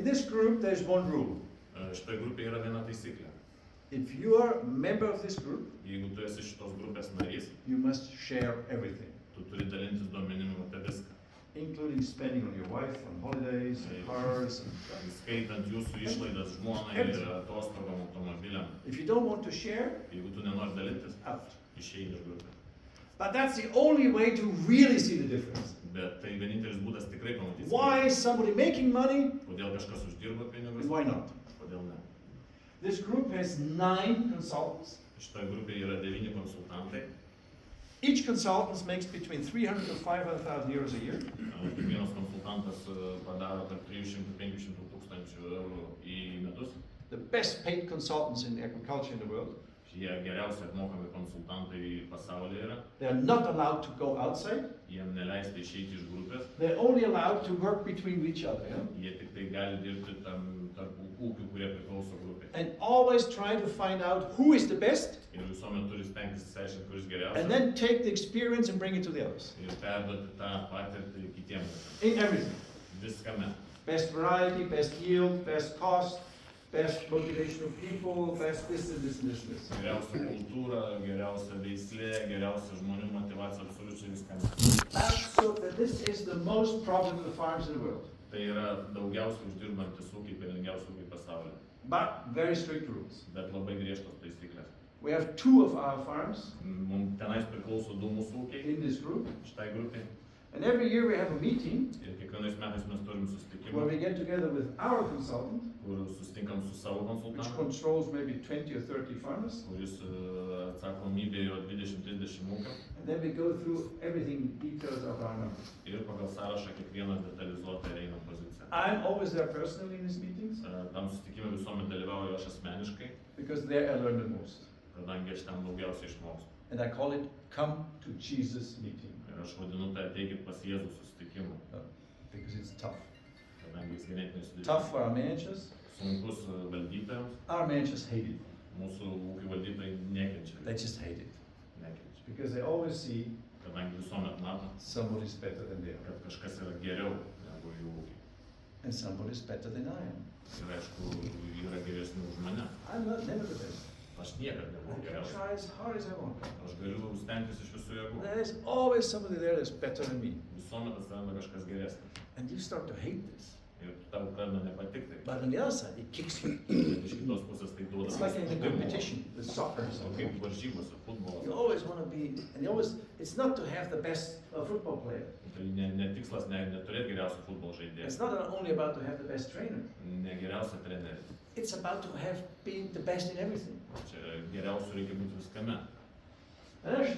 this group, there's one rule. Šitoje grupėje yra viena taisyklė. If you are a member of this group, Jeigu tu esi šitos grupės narys, you must share everything, tu turi dalintis duomenim apie viską. including spending on your wife, on holidays, on cars. Skaitant jūsų išlaidas žmonai ir atostogom automobiliam. If you don't want to share, Jeigu tu nenori dalintis, out. išeini iš grupės. But that's the only way to really see the difference. Bet tai vienintelis būdas tikrai pamatyti. Why is somebody making money Kodėl kažkas uždirba pinigus, and why not? kodėl ne. This group has 9 consultants. Šitoje grupėje yra 9 konsultantai. Each consultant makes between 300 and 500,000 euros a year. Kiekvienas konsultantas padaro tarp 300–500 tūkstančių eurų į metus. The best paid consultants in agriculture in the world. Jie geriausiai apmokami konsultantai pasaulyje yra. They are not allowed to go outside. Jiem neleista išeiti iš grupės. They're only allowed to work between each other. Yeah? Jie tik tai gali dirbti tarp ūkių, kurie priklauso grupiai. And always try to find out who is the best, Ir visuomet turi stengtis išsiaiškinti, kuris and geriausias. then take the experience and bring it to the others. Ir perduoti tą patirtį kitiems. In everything. Viskame. Best variety, best yield, best cost, best motivation of people, best this and this and this and this. Geriausia kultūra, geriausia veislė, geriausia žmonių motyvacija, absoliučiai viskame. So this is the most profitable farms in the world. Tai yra daugiausiai uždirbantis ūkiai, pelningiausi ūkiai pasaulyje. But very strict rules. Bet labai griežtos taisyklės. We have 2 of our farms Mums tenais priklauso 2 mūsų ūkiai, in this group. šitai grupiai. And every year we have a meeting Ir kiekvienais metais mes turim where susitikimą, we get together with our consultant, kur susitinkam su savo which konsultantu, controls maybe 20 or 30 farmers. kuris atsakomybė jo 20–30 ūkių. And then we go through everything, details of our numbers. Ir pagal sąrašą kiekvieną detalizuotą eina poziciją. I'm always there personally in these meetings Tam susitikime visuomet dalyvauju aš asmeniškai, because there I learn the most. kadangi aš ten daugiausiai išmokstu. And I call it come to Jesus meeting Ir aš vadinu tai ateikit pas Jėzų susitikimą, because it's tough. kadangi jis ganėtinai Tough sudėtingas. for our managers. Sunkus valdytojams, Our managers hate it. mūsų ūkių valdytojai nekenčia. They just hate it Nekenčia. because they always see Kadangi visuomet mato, somebody's better than they are. kad kažkas yra geriau negu jų ūkiai. And somebody's better than I am. Ir aišku, yra geresni už mane. I'm not never the best. Aš niekada I nebuvau can geriausias. try as hard as I want. Aš galiu stengtis iš visų jėgų. There's always somebody there that's better than me. Visuomet atsiranda kažkas geresnis. And you start to hate this. Ir tau pradeda nepatikti. But on the other side, it kicks you. Bet iš kitos pusės tai duoda. It's like in the competition, the soccer. or O something. kaip varžybose, futbolas. You always want to be, and you always, it's not to have the best football player. Tai ne tikslas neturėti geriausią futbolo žaidėją. It's not only about to have the best trainer. Ne geriausią trenerį. It's about to have been the best in everything. Čia geriausių reikia būti viskame. And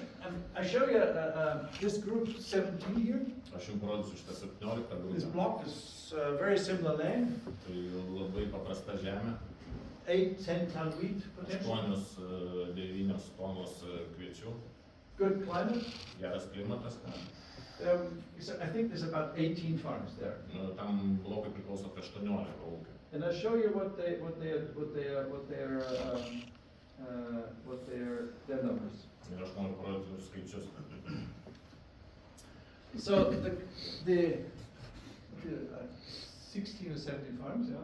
I show you this group 17 here. Aš jums parodysiu šitą 17 This grupę. block is very similar land, Tai labai paprasta žemė. 8–10 ton wheat potential, 8–9 tonos kviečių. good climate. Geras klimatas. I think there's about 18 farms there. Tam blokui priklauso apie 18 ūkių. And I'll show you what their numbers. Ir aš noriu parodyti jums skaičius. So the 16 or 17 farms, yeah.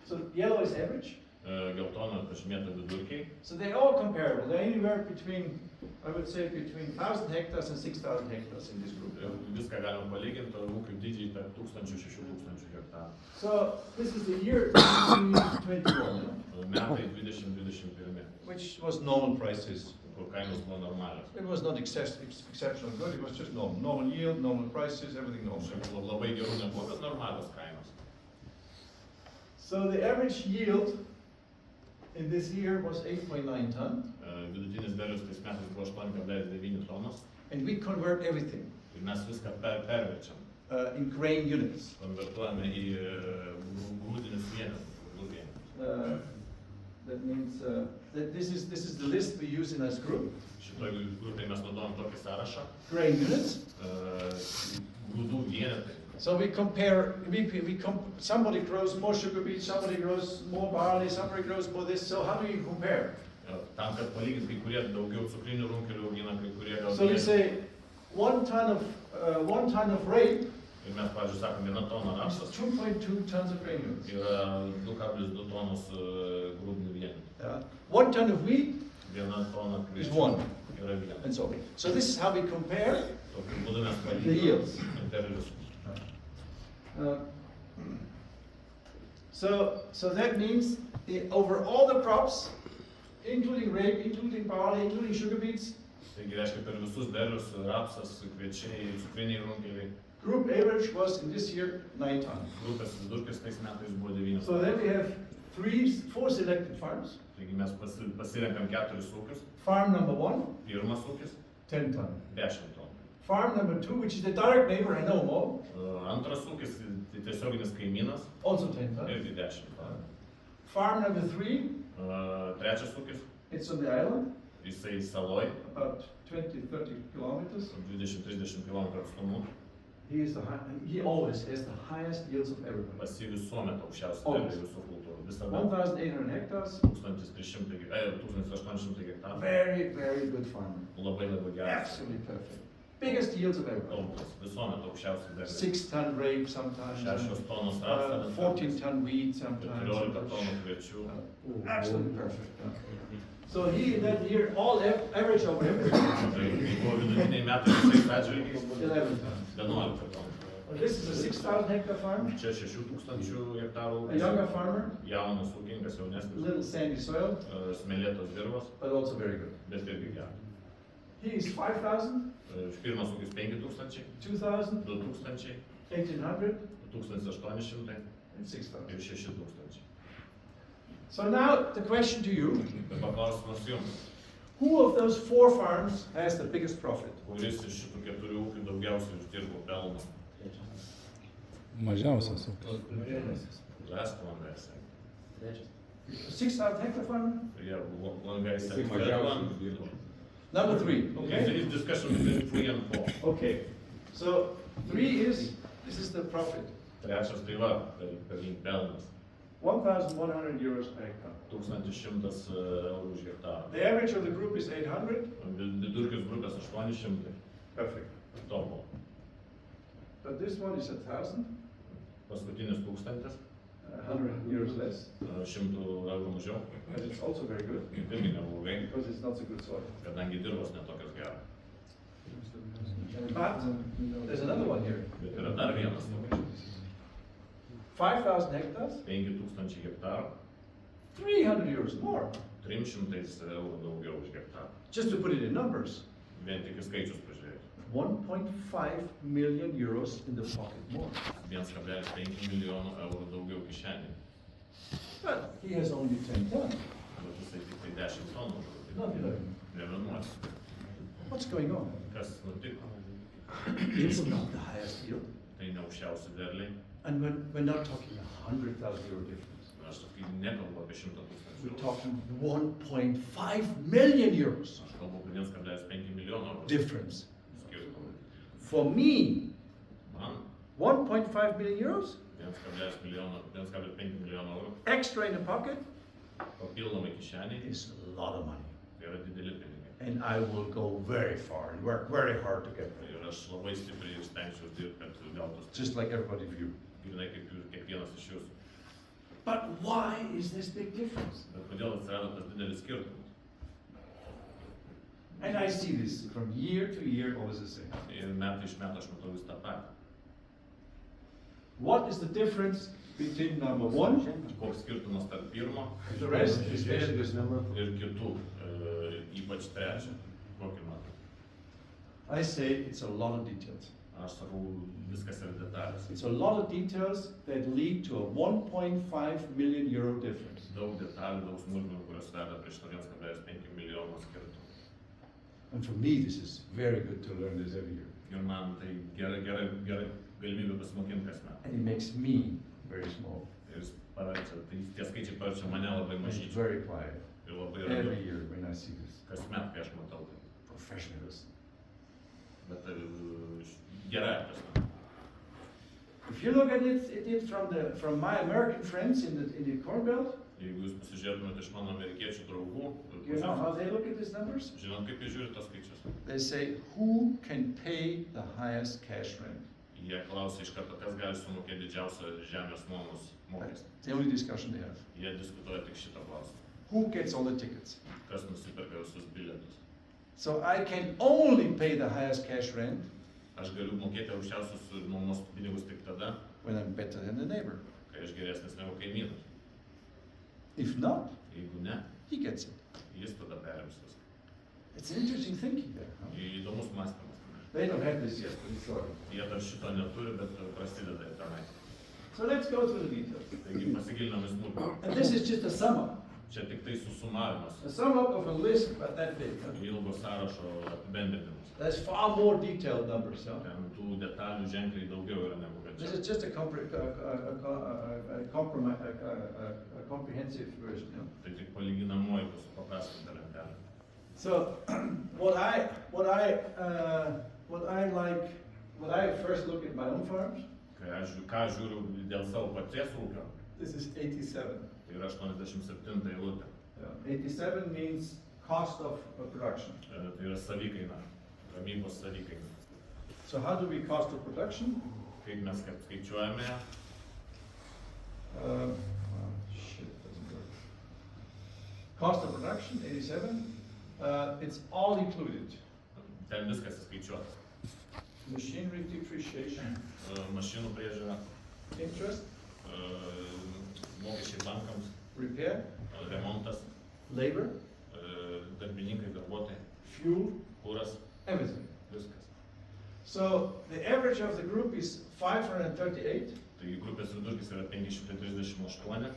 So yellow is average. Geltona pažymėta vidurkiai. So they're all comparable. They're anywhere between, I would say, between 1,000 hectares and 6,000 hectares in this group. Viską galim palyginti, ūkių dydžiai tarp 1000–6000 hektarų. So this is the year 2021, Metai 2021, which was normal prices. kur kainos buvo normalios. It was not exceptional good. It was just normal. Normal yield, normal prices, everything normal. Šiaip labai gerų nebuvo, bet normalios kainos. So the average yield in this year was 8.9 ton, Vidutinis derlius tais metais buvo 8,9 tonos. and we convert everything Ir mes viską perverčiam. in grain units. Konvertuojame į grūdinius vienetus. That means that this is the list we use in this group. Šitoj grupėje mes naudojam tokį sąrašą. Grain units. Grūdų vienetai. So we compare. Somebody grows more sugar beet, somebody grows more barley, somebody grows more this. So how do you compare? Tam, kad palyginti, kai kurie daugiau cukrinių runkelių augina, kai kurie gal... So we say 1 ton of rape. Ir mes, pavyzdžiui, sakom, 1 tona It's rapsas 2.2 tons of granules. yra 2,2 tonos grūdinių vienetų. 1 ton of wheat 1 tona is kviečių 1, yra 1. and so on. So this is how we compare. Tokiu būdu mes The yields. palyginame intervius. So that means over all the crops, including rape, including barley, including sugar beets, Taigi reiškia per visus derlius, rapsas, kviečiai, cukriniai runkeliai, group average was in this year 9 tons. grupės vidurkis tais metais buvo 9 So then we have 4 selected farms. Taigi mes pasirenkam 4 ūkius. Farm number 1, Pirmas ūkis 10 tons. 10 tonų. Farm number 2, which is the direct neighbor, I know more, Antras ūkis tai tiesioginis kaimynas, also 10 tons. irgi 10 tonų. Farm number 3, Trečias ūkis, it's on the island, jisai saloj, about 20-30 kilometers. 20-30 km atstumu, He always has the highest yields of everybody. pas jį visuomet aukščiausia Always. derliai visų kultūrų. Visada 1,800 hectares, 1800 hektarų. very, very good farmer. Labai geras. Absolutely perfect. Biggest yields of everybody. Augas, visuomet aukščiausia derliai. 6 ton rape sometimes, 6 tonos rapsas, 14 ton wheat sometimes. 14 tonų kviečių. Absolutely perfect. So he that year all average over everything, Tai buvo vidutiniai metai visais atžvilgiais 11 tons. 11 tonų. This is a 6,000 hectare farm, Čia 6000 hektarų a younger farmer, jaunas ūkininkas, jaunesnis, little sandy soil, smėlėtos dirvos, but also very good. bet irgi geras. He is 5,000, Pirmas ūkis 5000, 2,000, 2000, 1,800, 1800 and 6,000. ir 6000. So now the question to you, Ir paklausimas jums, who of those 4 farms has the biggest profit? kuris iš šitų 4 ūkių daugiausiai uždirbo pelno? Mažiausias ūkis. Last one, I say. 6,000 hectare farmer? Yeah, one guy said Jisai third mažiausiai one. uždirbo. Number 3, okay? It's discussion between 3 and 4. Okay, so 3 is, this is the profit, Trečias tai va, per link pelnas. 1,100 euros per hectare. 1100 eurų už hektarą. The average of the group is 800. Vidurkis grupės 800. Perfect. Topo. But this one is 1,000, Paskutinis 1000, 100 euros less, 100 eurų mažiau. but it's also very good Irgi neblogai, because it's not so good soil. kadangi dirvos netokios geros. But there's another one here, Bet yra dar vienas toks. 5,000 hectares, 5000 hektarų, 300 euros more. 300 eurų daugiau už hektarą. Just to put it in numbers, Vien tik į skaičius pažiūrėjus. 1.5 million euros in the pocket more. 1,5 milijonų eurų daugiau kišenėje. But he has only 10 tons, Bet jisai tik tai 10 tonų žuvo. not 11. Ne 11. What's going on? Kas nutiko? It's not the highest yield. Tai ne aukščiausi derliai. And we're not talking 100,000 euro difference. Aš tokį nekalbu apie 100 We're 000 eurų. talking 1.5 million euros Aš kalbu apie 1,5 milijono eurų difference. skirtumą. For me, Man 1.5 million euros 1,5 milijono eurų extra in the pocket papildomai kišenėje is a lot of money. tai yra dideli pinigai. And I will go very far and work very hard to get there, Ir aš labai stipriai stengsiuosi dirbti, kad gautus just like everybody of you. grinai kaip jūs, kiekvienas iš jūsų. But why is this big difference? Bet kodėl atsirado tas didelis skirtumas? And I see this from year to year always the same. Ir metai iš metų aš matau vis tą patį. What is the difference between number 1 Koks skirtumas tarp pirmo and the rest, especially this number? ir kitų, ypač trečio. Kokį matau? I say it's a lot of details. Aš sakau, viskas yra detalės. It's a lot of details that lead to a 1.5 million euro difference. Daug detalių, daug smulkmenų, kurios veda prie šito 1,5 milijono skirtumų. And for me, this is very good to learn this every year. Ir man tai gera galimybė pasimokinti kasmet. And it makes me very small. Ir jis paverčia, tai tie skaičiai paverčia mane labai And it's mažyčiu. very quiet Ir labai every ramiau. year when I see this. Kasmet, kai aš matau tai. Professionalism. Bet gerąją prasme. If you look at it from my American friends in the Corn Belt, Jeigu jūs pasižiūrėtumėte iš mano amerikiečių draugų, you know how they look at these numbers? žinot, kaip jie žiūri tos skaičius? They say, who can pay the highest cash rent? Jie klausia iš karto, kas gali sumokėti didžiausią žemės nuomos mokestį. That's the only discussion they have. Jie diskutuoja tik šitą klausimą. Who gets all the tickets? Kas nusiperka visus bilietus. So I can only pay the highest cash rent Aš galiu mokėti aukščiausius nuomos pinigus tik tada, when I'm better than the neighbor. kai aš geresnis negu kaimynas. If not, Jeigu ne, he gets it. jis tada perims viską. It's an interesting thinking there. Huh? Įdomus mąstymas. They don't have this yet, but it's sorry. Jie dar šito neturi, bet prasideda ir tenai. So let's go through the details. Taigi pasigilinam į smulkmeną. And this is just a sum up. Čia tik tai susumavimas. A sum up of a list about that big. Huh? Ilgo sąrašo apibendrinimas. There's far more detailed numbers. Huh? Ten tų detalių ženkliai daugiau yra negu kad This čia. is just a comprehensive version. Huh? Tai tik palyginamoji supaprastinta lentelė. So what I first look at my own farms. Ką žiūriu dėl savo paties ūkio, This is 87. tai yra 87 eilutė. 87 means cost of production. Tai yra savikaina, gamybos savikaina. So how do we cost of production? Kaip mes kad skaičiuojame, Shit, doesn't work. Cost of production 87. It's all included. ten viskas įskaičiuota. Machinery depreciation, Mašinų priežiūra, interest, mokesčiai bankams, repair, remontas, labor, darbininkai, darbuotojai, fuel, kūras, everything. viskas. So the average of the group is 538. Taigi grupės vidurkis yra 538,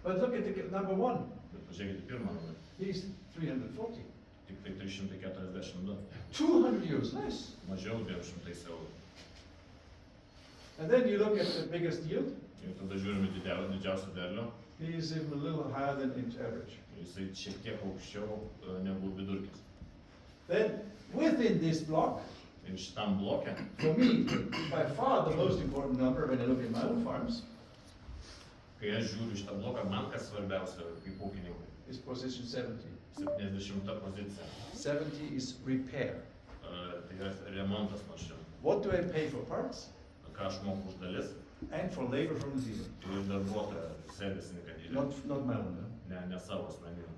But look at the number one. bet pažiūrėkite pirmą numerį, He's 340. tik tai 342, 200 euros less. mažiau 200 eurų. And then you look at the biggest yield. Ir tada žiūrime didžiausią derlių, He is even a little higher than its average. jisai šiek tiek aukščiau negu vidurkis. Then within this block, Ir šitam bloke, for me, by far the most important number when I look at my own farms kai aš žiūriu šitą bloką, man kas svarbiausia kaip ūkininkui, is position 70. 70 pozicija. 70 is repair. Tai yra remontas mašinų. What do I pay for parts Ką aš moku už dalis and for labor from the dealer? ir darbuotoją, servisininką didelį. Not my own. No? Ne savo asmeninį.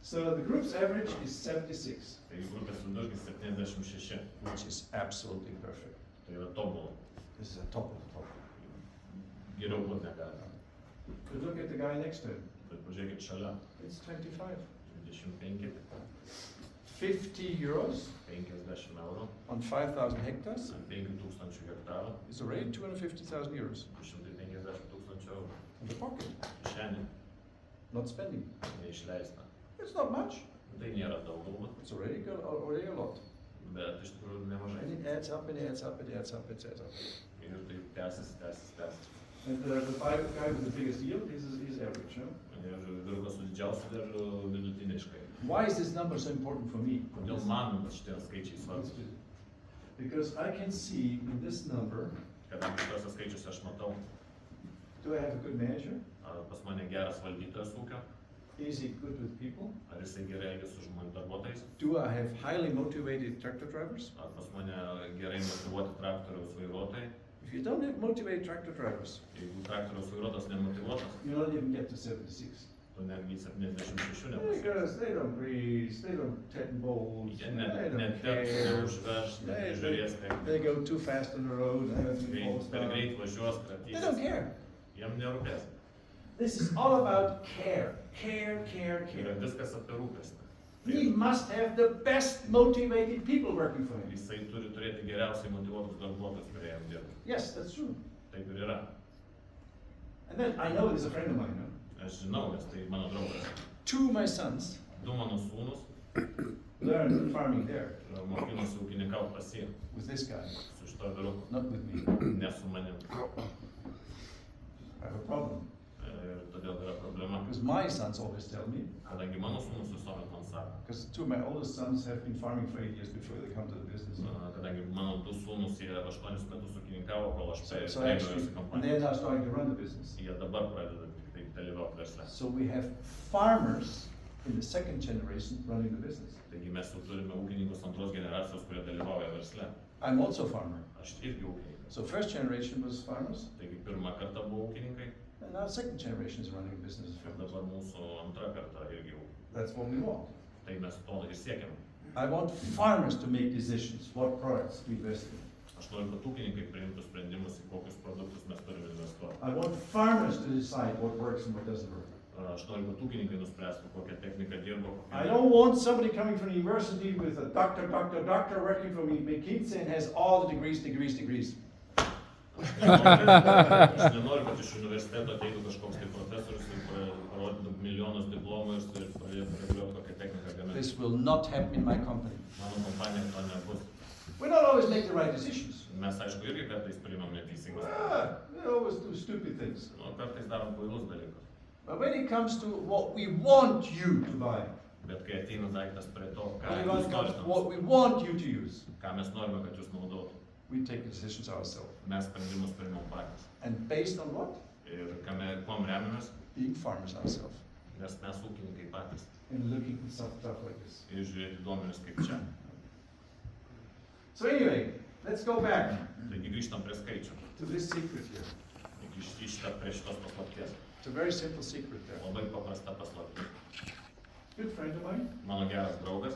So the group's average is 76, Taigi grupės vidurkis 76. which is absolutely perfect. Tai yra tobulą. This is a top of the top. Geriau būti negali. But look at the guy next to him. Bet pažiūrėkit šalia. It's 25. 25, 50 euros 50 eurų, on 5,000 hectares ant 5000 hektarų, is already 250,000 euros 250 tūkstančių eurų. in the pocket, Šiandien not spending. neišleista. It's not much. Tai nėra daug galbūt, It's already a lot. bet iš tikrųjų And nemažai. it adds up and it adds up and it adds up and it adds up. Ir tai tęsis. And the guy with the biggest yield is average. Huh? Ir virgo su didžiausiu derliu vidutiniškai. Why is this number so important for me? Kodėl man šitie skaičiai svarbus? Because I can see in this number, Kadangi šituose skaičiuose aš matau, do I have a good manager? ar pas mane geras valdytojas ūkio, Is he good with people? ar jisai gerai elgiasi su žmonių darbuotojais, Do I have highly motivated tractor drivers? ar pas mane gerai motivuoti traktoriaus vairuotojai. If you don't have motivated tractor drivers, Jeigu traktoriaus vairuotojas nemotivuotas, you don't even get to 76. tu netgi 76 nepasieks. Because they don't grease, they don't tend bolts, Jie they don't net care. neužveš, nežiūrės, They go too fast on the road, everything falls per down. greit važiuos, They don't kratysis, care. jiem nerūpės. This is all about care. Care, care, Yra care. viskas apie rūpestį. He must have the best motivated people working for him. Jisai turi turėti geriausiai motivuotus darbuotojus, kurie jam dirba. Yes, that's true. Taip ir yra. And then I know there's a friend of mine, no? Aš žinau, nes tai mano draugas. Two of my sons Du mano sūnus learned farming there mokinosi ūkininkauti pas jį with this guy, su šito vyruku, not with me. ne su manim. I have a problem. Ir todėl yra problema. Because my sons always tell me, Kadangi mano sūnus visuomet man sako, because two of my oldest sons have been farming for 8 years before they come to the business. kadangi mano du sūnus jie 8 metus ūkininkavo, kol aš So perėjau actually, į and kompaniją. they're now starting to run the business. Jie dabar pradeda tik taip dalyvauti versle. So we have farmers in the second generation running the business. Taigi mes jau turime ūkininkus antros generacijos, kurie dalyvauja versle. I'm also a farmer. Aš irgi ūkininkas. So first generation was farmers, Taigi pirmą kartą buvo ūkininkai, and now second generation is running a business as ir farmers. dabar mūsų antra karta irgi ūkininkai. That's what we want. Tai mes to ir siekiam. I want farmers to make decisions what products we invest in. Aš noriu, kad ūkininkai priimtų sprendimus, į kokius produktus mes turime investuoti. I want farmers to decide what works and what doesn't work. Aš noriu, kad ūkininkai nuspręstų, kokią techniką dirba. I don't want somebody coming from the university with a doctor working for McKinsey and has all the degrees. Aš nenoriu, kad iš universiteto ateitų kažkoks tai profesorius ir parodytų milijonus diplomų ir pradėtų reguliuoti kokią techniką gaminti. This will not happen in my company. Mano kompanija to nebus. We don't always make the right decisions. Mes, aišku, irgi kartais priimam neteisingus. We always do stupid things. Nu, kartais darom kvailus dalykus. But when it comes to what we want you to buy, Bet kai ateina daiktas prie to, ką when it jūs comes to norite, what we want you to use, ką mes norime, kad jūs naudotų, we take the decisions ourselves. mes sprendimus priimam patys. And based on what? Ir kuom remiamės, Being farmers ourselves. nes mes ūkininkai patys. And looking at stuff like this. Ir žiūrėti duomenis kaip čia. So anyway, let's go back Taigi grįžtam prie skaičių. to this secret here. Grįžtam prie šitos paslapties. It's a very simple secret there. Labai paprasta paslaptis. Good friend of mine. Mano geras draugas.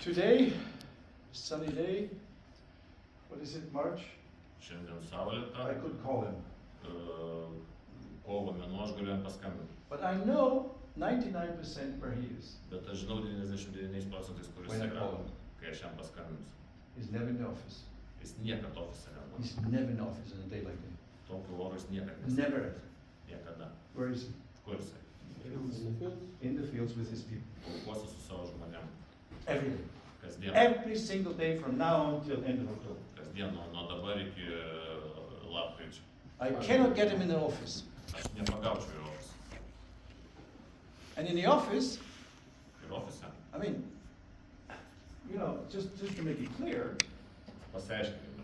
Today, sunny day, what is it, March? Šiandien saulėta. I could call him. Kovo mėnuo aš galiu jam paskambinti. But I know 99% where he is. Bet aš žinau 99%, kuris When I yra, call him. kai aš jam paskambinsiu. He's never in the office. Jis niekad ofise nebūna. He's never in the office on a day like that. Tokiu oru jis niekad Never. Niekada. Where is he? Kur jisai? In the fields with his people. Laukuose su savo žmonėm. Every day. Kasdien. Every single day from now on till end of October. Kasdien nuo dabar iki lapkričio. I cannot get him in the office. Aš nepagaučiau į ofisą. And in the office, Ir ofise. I mean, you know, just to make it clear, Pasiaiškinime.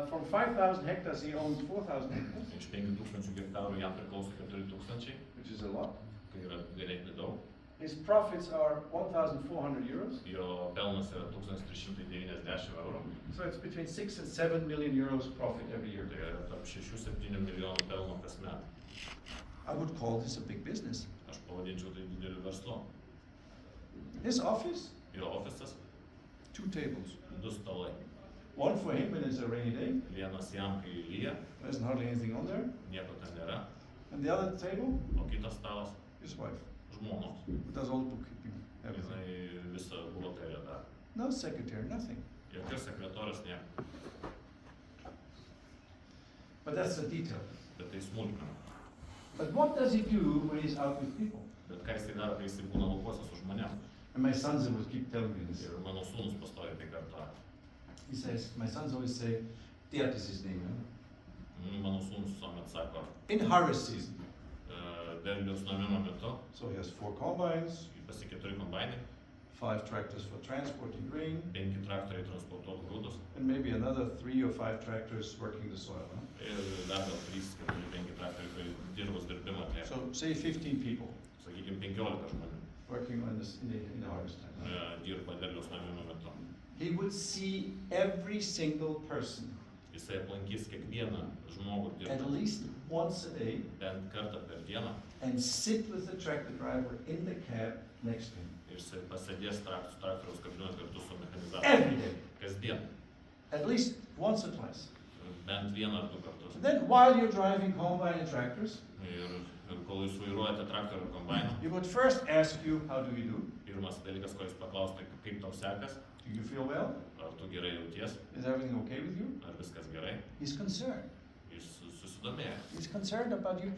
from 5,000 hectares he owns 4,000 hectares, Iš 5000 hektarų jam priklauso 4000, which is a lot. tai yra ganėtinai daug. His profits are 1,400 euros. Jo pelnas yra 1390 eurų. So it's between 6 and 7 million euros profit every year. Tai yra tarp 6-7 milijonų pelno kasmet. I would call this a big business. Aš pavadinčiau tai dideliu verslu. His office, Jo ofisas, 2 tables. 2 stalai. One for him when it's a rainy day, Vienas jam, kai lyja, there's hardly anything on there. nieko ten nėra. And the other table, O kitas stalas, his wife, žmonos. who does all the bookkeeping, everything. Jinai visą buhalteriją daro. No secretary, nothing. Jokios sekretorės nieko. But that's the detail. Bet tai smulkmena. But what does he do when he's out with people? Bet ką jisai daro, kai jisai būna laukuose su žmonėm. And my sons would keep telling me this. Ir mano sūnus pastoviai tai kartoja. He says, my sons always say, Tiat is his name, Mano sūnus visuomet sako, in harvest season. derliaus nuėmimo metu, So he has 4 combines, pasi 4 kombainai, 5 tractors for transporting grain, 5 traktoriai transportuotų grūdus and maybe another 3 or 5 tractors working the soil. Huh? ir dar gal 3-4-5 traktoriai, kai dirbos dirbimą atlieka. So say 15 people Sakykime, 15 žmonių working on this in the harvest time. dirba derliaus nuėmimo metu. He would see every single person Jisai aplankys kiekvieną žmogų at dirbant least once a day bent kartą per dieną and sit with the tractor driver in the cab next to him. ir jisai pasėdės traktoriaus kabinoje kartu su mechanizatoriumi. Every day. Kasdien. At least once or twice. Bent 1 ar 2 kartus. And then while you're driving combine and tractors, Ir kol jūs vairuojate traktorių kombainą, he would first ask you, how do you do? pirmas dalykas, ko jūs paklausite, kaip tau sekas, Do you feel well? ar tu gerai jauties, Is everything okay with you? ar viskas gerai, He's concerned. jis susidomėjo. He's concerned about your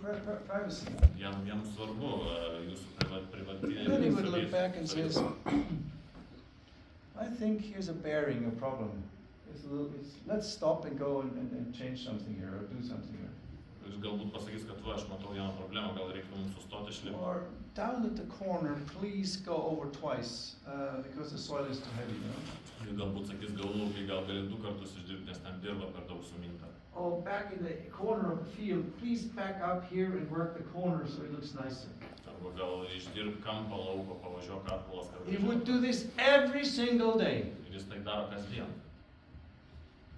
privacy. Jam svarbu jūsų privati. And then he would look back and says, I think here's a bearing, a problem. Let's stop and go and change something here or do something here. Jis galbūt pasakys, kad aš matau vieną problemą, gal reiktų mums sustoti išlipti. Or down at the corner, please go over twice because the soil is too heavy. You know? Jis galbūt sakys, gal gali 2 kartus išdirbti, nes ten dirba per daug suminta. Oh, back in the corner of the field, please back up here and work the corner so it looks nicer. Arba gal išdirbti kampą lauko, pavažiuok atbulas, kad He would do this every single day. Ir jis tai daro kasdien.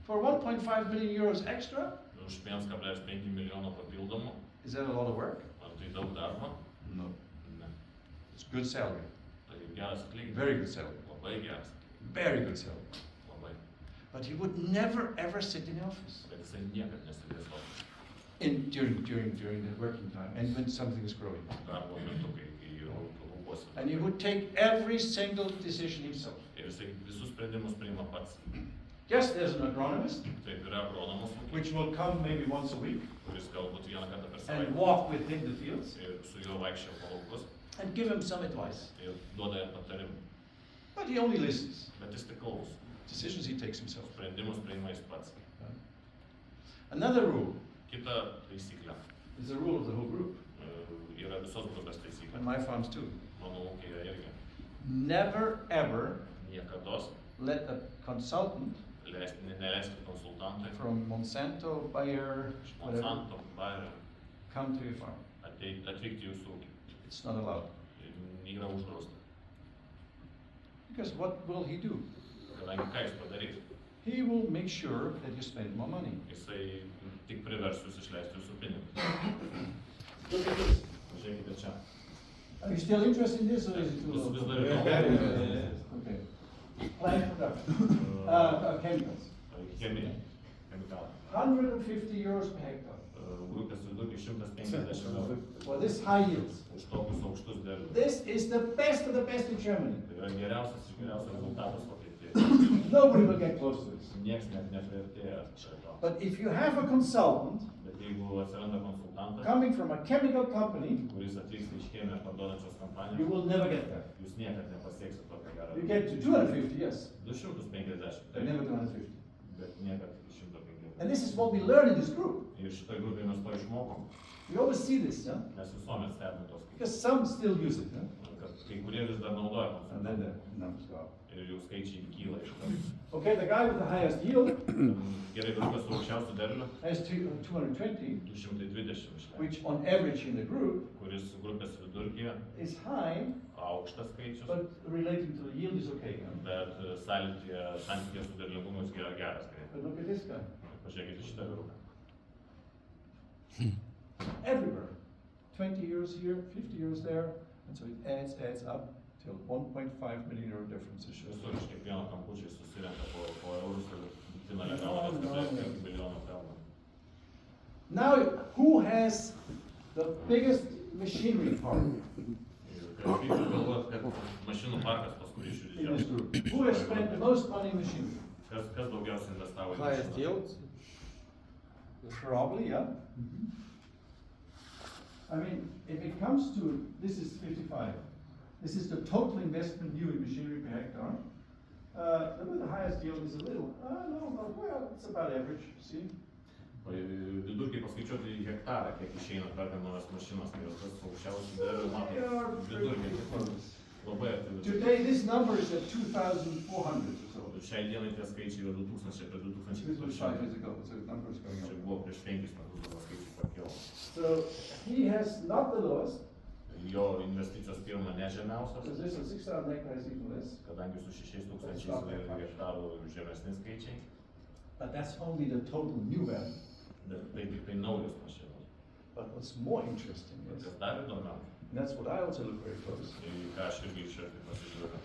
For 1.5 million euros extra, Už 1,5 milijono papildomų, is that a lot of work? ar tai daug darbo? No. Ne. It's good salary. Tai geras atlyginimas. Very good salary. Labai geras. Very good salary. Labai. But he would never ever sit in the office Bet jisai niekad nesėdės ofise. during the working time and when something is growing. Darbo metu, kai rūpos. And he would take every single decision himself. Ir jisai visus sprendimus priima pats. Yes, there's an agronomist, Taip yra agronomas, which will come maybe once a week kuris galbūt vieną kartą per and savaitę walk within the fields ir su juo vaikščia po laukus and give him some advice. ir duoda jam patarimų. But he only listens. Bet jis tik klauso. Decisions he takes himself. Sprendimus priima jis pats. Another rule Kita taisyklė is the rule of the whole group, yra visos grupės taisyklė. and my farms too. Mano ūkėje irgi. Never ever Niekados let a consultant neleiskit konsultantui from Monsanto, Bayer, iš whatever, Monsanto, Bayerio come to your farm. atvykti į jūsų ūkį. It's not allowed. Yra uždrausta. Because what will he do? Kadangi ką jis padarys? He will make sure that you spend more money. Jisai tik privers jūs išleisti jūsų pinigus. Look at this. Pažiūrėkite čia. Are you still interested in this or is it too Vis low? dar įdomu. Okay. Plant production, chemicals. Chemija. Chemikalai. 150 euros per hectare. Grupės vidurkis 150 eurų. For this high yields. Už tokius aukštus derlius. This is the best of the best in Germany. Tai yra geriausias iš geriausias rezultatas Vokietijoje. Nobody will get close to this. Nieks net nepriartėja prie to. But if you have a consultant Bet jeigu atsiranda konsultantas, coming from a chemical company, kuris atvyksta iš chemiją parduodančios you kompanijos, will never get there. jūs niekad nepasieksit tokio gero. You get to 250, yes, 250, but taip, never 250. bet niekad iki 150. And this is what we learn in this group. Ir šitoj grupėje mes to išmokom. We always see this, yeah? Mes visuomet stebime tos skaičius. Because some still use it, yeah? Kad kai kurie vis dar naudoja And then konsultantą. the numbers go up. Ir jų skaičiai kyla iš to. Okay, the guy with the highest yield Gerai, grupės su aukščiausiu derliu, has 220, 220 išleido. which on average in the group Kuris grupės vidurkyje is high, aukštas skaičius, but relating to the yield is okay. Yeah? bet santykė su derlingumu jis yra geras. But look at this guy. Pažiūrėkite šitą vyruką. Everywhere. 20 euros here, 50 euros there, and so it adds up till 1.5 million euro difference. It shows. Visur iš kiekvieno kampučiai susirenka po eurus ir finale gauna 5 milijonų pelną. Now, who has the biggest machinery park Ir kai galvojat, kad mašinų parkas pas kurį iš jų in this didžiausias. group? Who has spent the most money in machinery? Kas daugiausiai investavo į Highest mašinas? yields? Probably, yeah. I mean, if it comes to, this is 55. This is the total investment new in machinery per hectare. The highest yield is a little, no, but well, it's about average, see? Vidurkiai paskaičiuoti į hektarą, kiek išeina perkant naujas mašinas, tai tas aukščiausias derlius, They are matot, pretty vidurkiai close. labai arti. Today, this number is at 2,400 or so. Šiai dienai tie skaičiai yra 2000 prie This was 5 2400. years ago, so the number is going Čia up. buvo prieš 5 metus, dabar skaičiai pakilo. So he has not the lowest, Jo investicijos pirma ne žemiausios, because this is 6,000 hectares even less, kadangi su 6000 hektarų žemesni skaičiai, but that's only the total new value. bet tai tik tai naujos mašinos. But what's more interesting Bet is, kas dar įdomiau, and that's what I also look very close. į ką aš irgi iš arti pasižiūriu.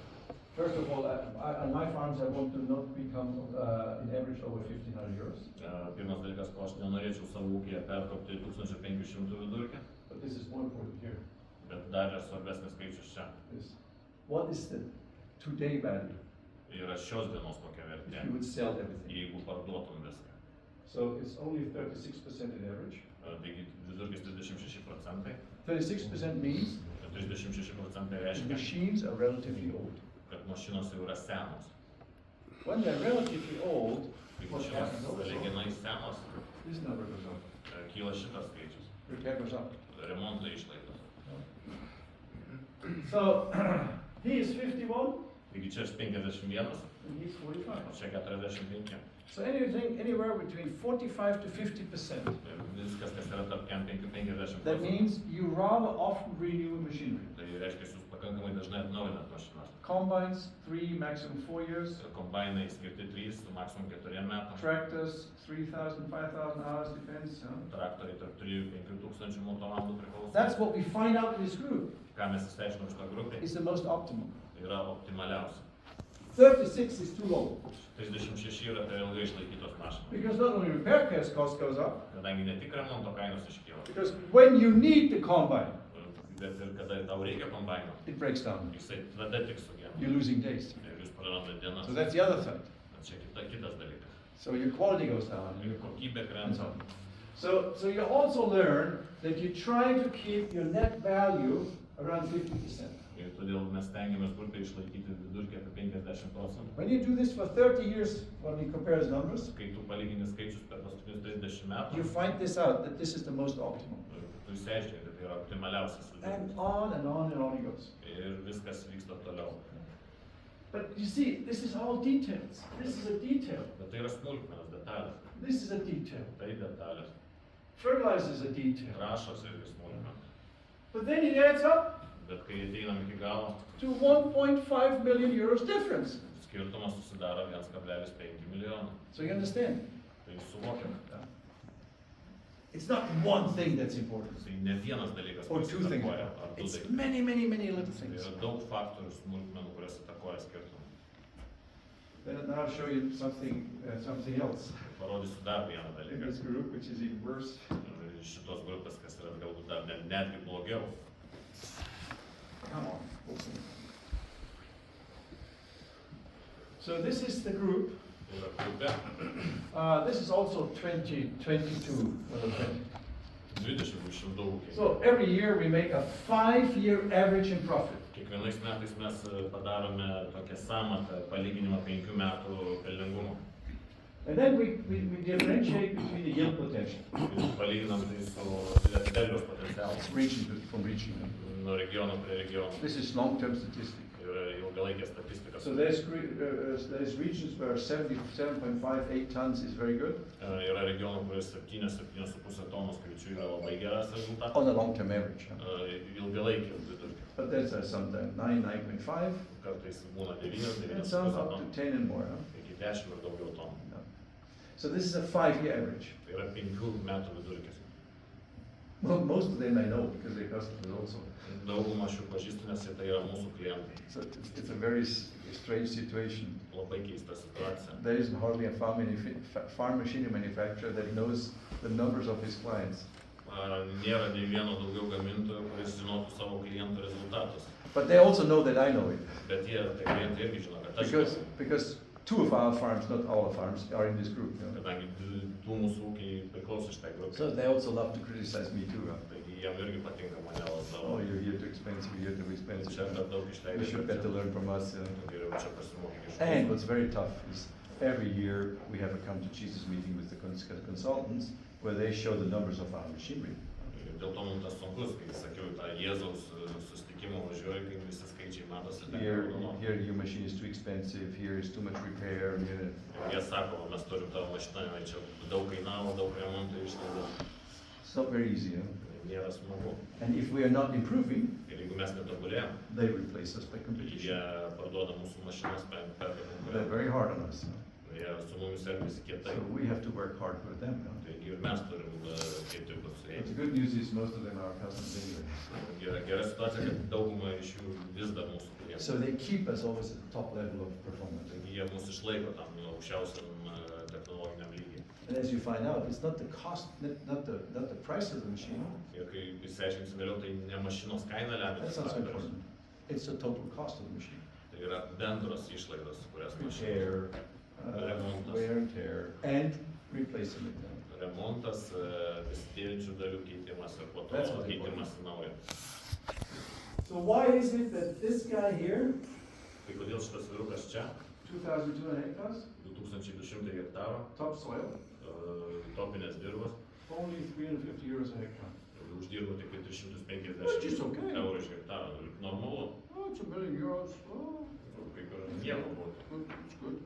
First of all, on my farms, I want to not become, in average, over 1,500 euros. Pirmas dalykas, ko aš nenorėčiau savo ūkyje perkopti 1500 vidurkį, But this is more important here. bet dar yra svarbesnis skaičius čia. Is what is the today value Yra šios dienos kokia if vertė, you would sell everything? jeigu parduotum viską. So it's only 36% in average. Taigi vidurkis 36%, 36% means 36% the reiškia, machines are relatively old. kad mašinos jau yra senos. When they're relatively old, Kai what mašinos happens also? sąlyginai senos, This number goes up. kyla šitas skaičius. Repair goes up. Remonto išlaidos. So he is 51 Taigi čia aš 51, and he's o 45. čia 45. So anything anywhere between 45 to 50%. Ir viskas, kas yra tarp 50 That means you rather often renew machinery. Tai reiškia, jūs pakankamai dažnai atnaujinat mašinas. Combines, 3, maximum 4 years. Kombainai skirti 3, maksimum 4 metams. Tractors, 3,000, 5,000 hours, depends. Traktoriai tarp 3 ir 5 tūkstančių motovalandų priklauso. That's what we find out in this group. Ką mes išsiaiškinom šitą grupę, Is the most optimal. yra optimaliausia. 36 is too low. 36 yra per ilgai išlaikytos mašinos. Because not only repair cost goes up, Kadangi ne tik remonto kainos iškyla, because when you need the combine, bet ir kada tau reikia kombaino, it breaks down. jisai tada tik sugenda. You're losing days. Ir jūs prarandat dienas. So that's the other side. Čia kitas dalykas. So your quality goes down. Ir kokybė And krenta. so on. So you also learn that you try to keep your net value around 50%. Ir todėl mes stengiamės grupę išlaikyti vidurkį apie 50%. When you do this for 30 years, when we compare the numbers, Kai tu palygini skaičius per paskutinius 30 metų, you find this out, that this is the most optimal. tu išsiaiškini, kad tai yra optimaliausias And vidurkis. on and on and on it goes. Ir viskas vyksta toliau. But you see, this is all details. This is a detail. Bet tai yra smulkmenos detalės. This is a detail. Tai detalės. Fertilizer is a detail. Trąšos irgi smulkmenos. But then it adds up Bet kai ateinam iki galo, to 1.5 million euros difference. skirtumas susidaro 1,5 milijono. So you understand? Tai suvokiam. It's not one thing that's important. Tai ne vienas dalykas, Or kuris two things. įtakoja, ar du It's dalykai. many, many, many little Tai things. yra daug faktorių smulkmenų, kurios įtakoja skirtumą. Then now I'll show you something else. Parodysiu dar vieną In dalyką. this group, which is even worse. Iš šitos grupės, kas yra galbūt dar netgi blogiau. Come on. So this is the group. Tai yra grupė, This is also 2022. 20 šimtų ūkiai. So every year we make a 5-year average in profit. Kiekvienais metais mes padarome tokią samatą palyginimą 5 metų pelningumo. And then we differentiate between the yield potential. Ir palyginam tai su derliaus potencialu. Region from region. Nuo regiono prie regiono. This is long-term statistic. Ir ilgalaikė statistika. So there's regions where 77.58 tons is very good Yra regionų, kuris 7,5 tonų skaičių yra labai geras rezultatas. on the long-term average. Ilgalaikį vidurkį. But there's sometimes 9, 9.5, Kartais būna 9, and some 9,5 up tonų. to 10 and more. Iki 10 ir daugiau tonų. So this is a 5-year average. Tai yra 5 metų vidurkis. Well, most of them I know because they customers also. Daugumą šių pažįstu, nes tai yra mūsų klientai. So it's a very strange situation. Labai keista situacija. There isn't hardly a farm machinery manufacturer that knows the numbers of his clients. Nėra nei vieno daugiau gamintojo, kuris žinotų savo klientų rezultatus. But they also know that I know it. Bet tie klientai irgi žino, kad aš žinau. Because 2 of our farms, not all our farms, are in this group. Kadangi tų mūsų ūkiai priklauso šitai So grupiai. they also love to criticize me too. Taigi jiem irgi patinka mane Oh, labiau. you're here too expensive, you're here too Čia expensive. per daug You išleidžiu. should better learn from us. Geriau čia pasimokyk iš And mūsų. what's very tough is every year we have a come to Jesus meeting with the consultants where they show the numbers of our machinery. Ir dėl to mums tas sunkus, kai sakiau, tą Jėzaus susitikimą važiuoju, kai visi skaičiai matosi. ten raudonu. Here your machine is too expensive, here is too much repair. Here. Ir jie sako, mes turim tavo mašiną, jinai čia daug kainavo, daug remonto išlaidų. It's not very easy. Nėra smagu. And if we are not improving, Ir jeigu mes netobulėjom, they replace us by tai jie competition. parduoda mūsų mašinas per They're konkurenciją. very hard on us. Jie su mumis elgiasi kietai. So we have to work hard with them. Taigi ir mes turim kaip tik su But jais. the good news is most of them are our customers anyway. Gera situacija, kad dauguma iš jų vis dar mūsų klientai. So they keep us always at the top level of performance. Taigi jie mus išlaiko tam aukščiausiam technologiniam lygiai. And as you find out, it's not the cost, not the price of the machine. Ir kai išsiaiškinsim vėliau, tai ne mašinos kaina lemia, That's not so important. It's the total cost of the machine. tai yra bendros išlaidos, kurias mašina. Repair, wear and tear, and replacing it. Remontas, prisidėjančių dalių keitimas ir po to That's what's keitimas į naują. So why is it that this guy here, Tai kodėl šitas vyrukas čia, 2,200 hectares, 2200 hektarų, topsoil, topinės dirbos, only 350 euros a hectare? uždirbo tik 350 Which is okay. eurų iš hektarą. Normalu, Oh, it's 1 million euros. Oh, kaip ir nieko būtų. good, it's good.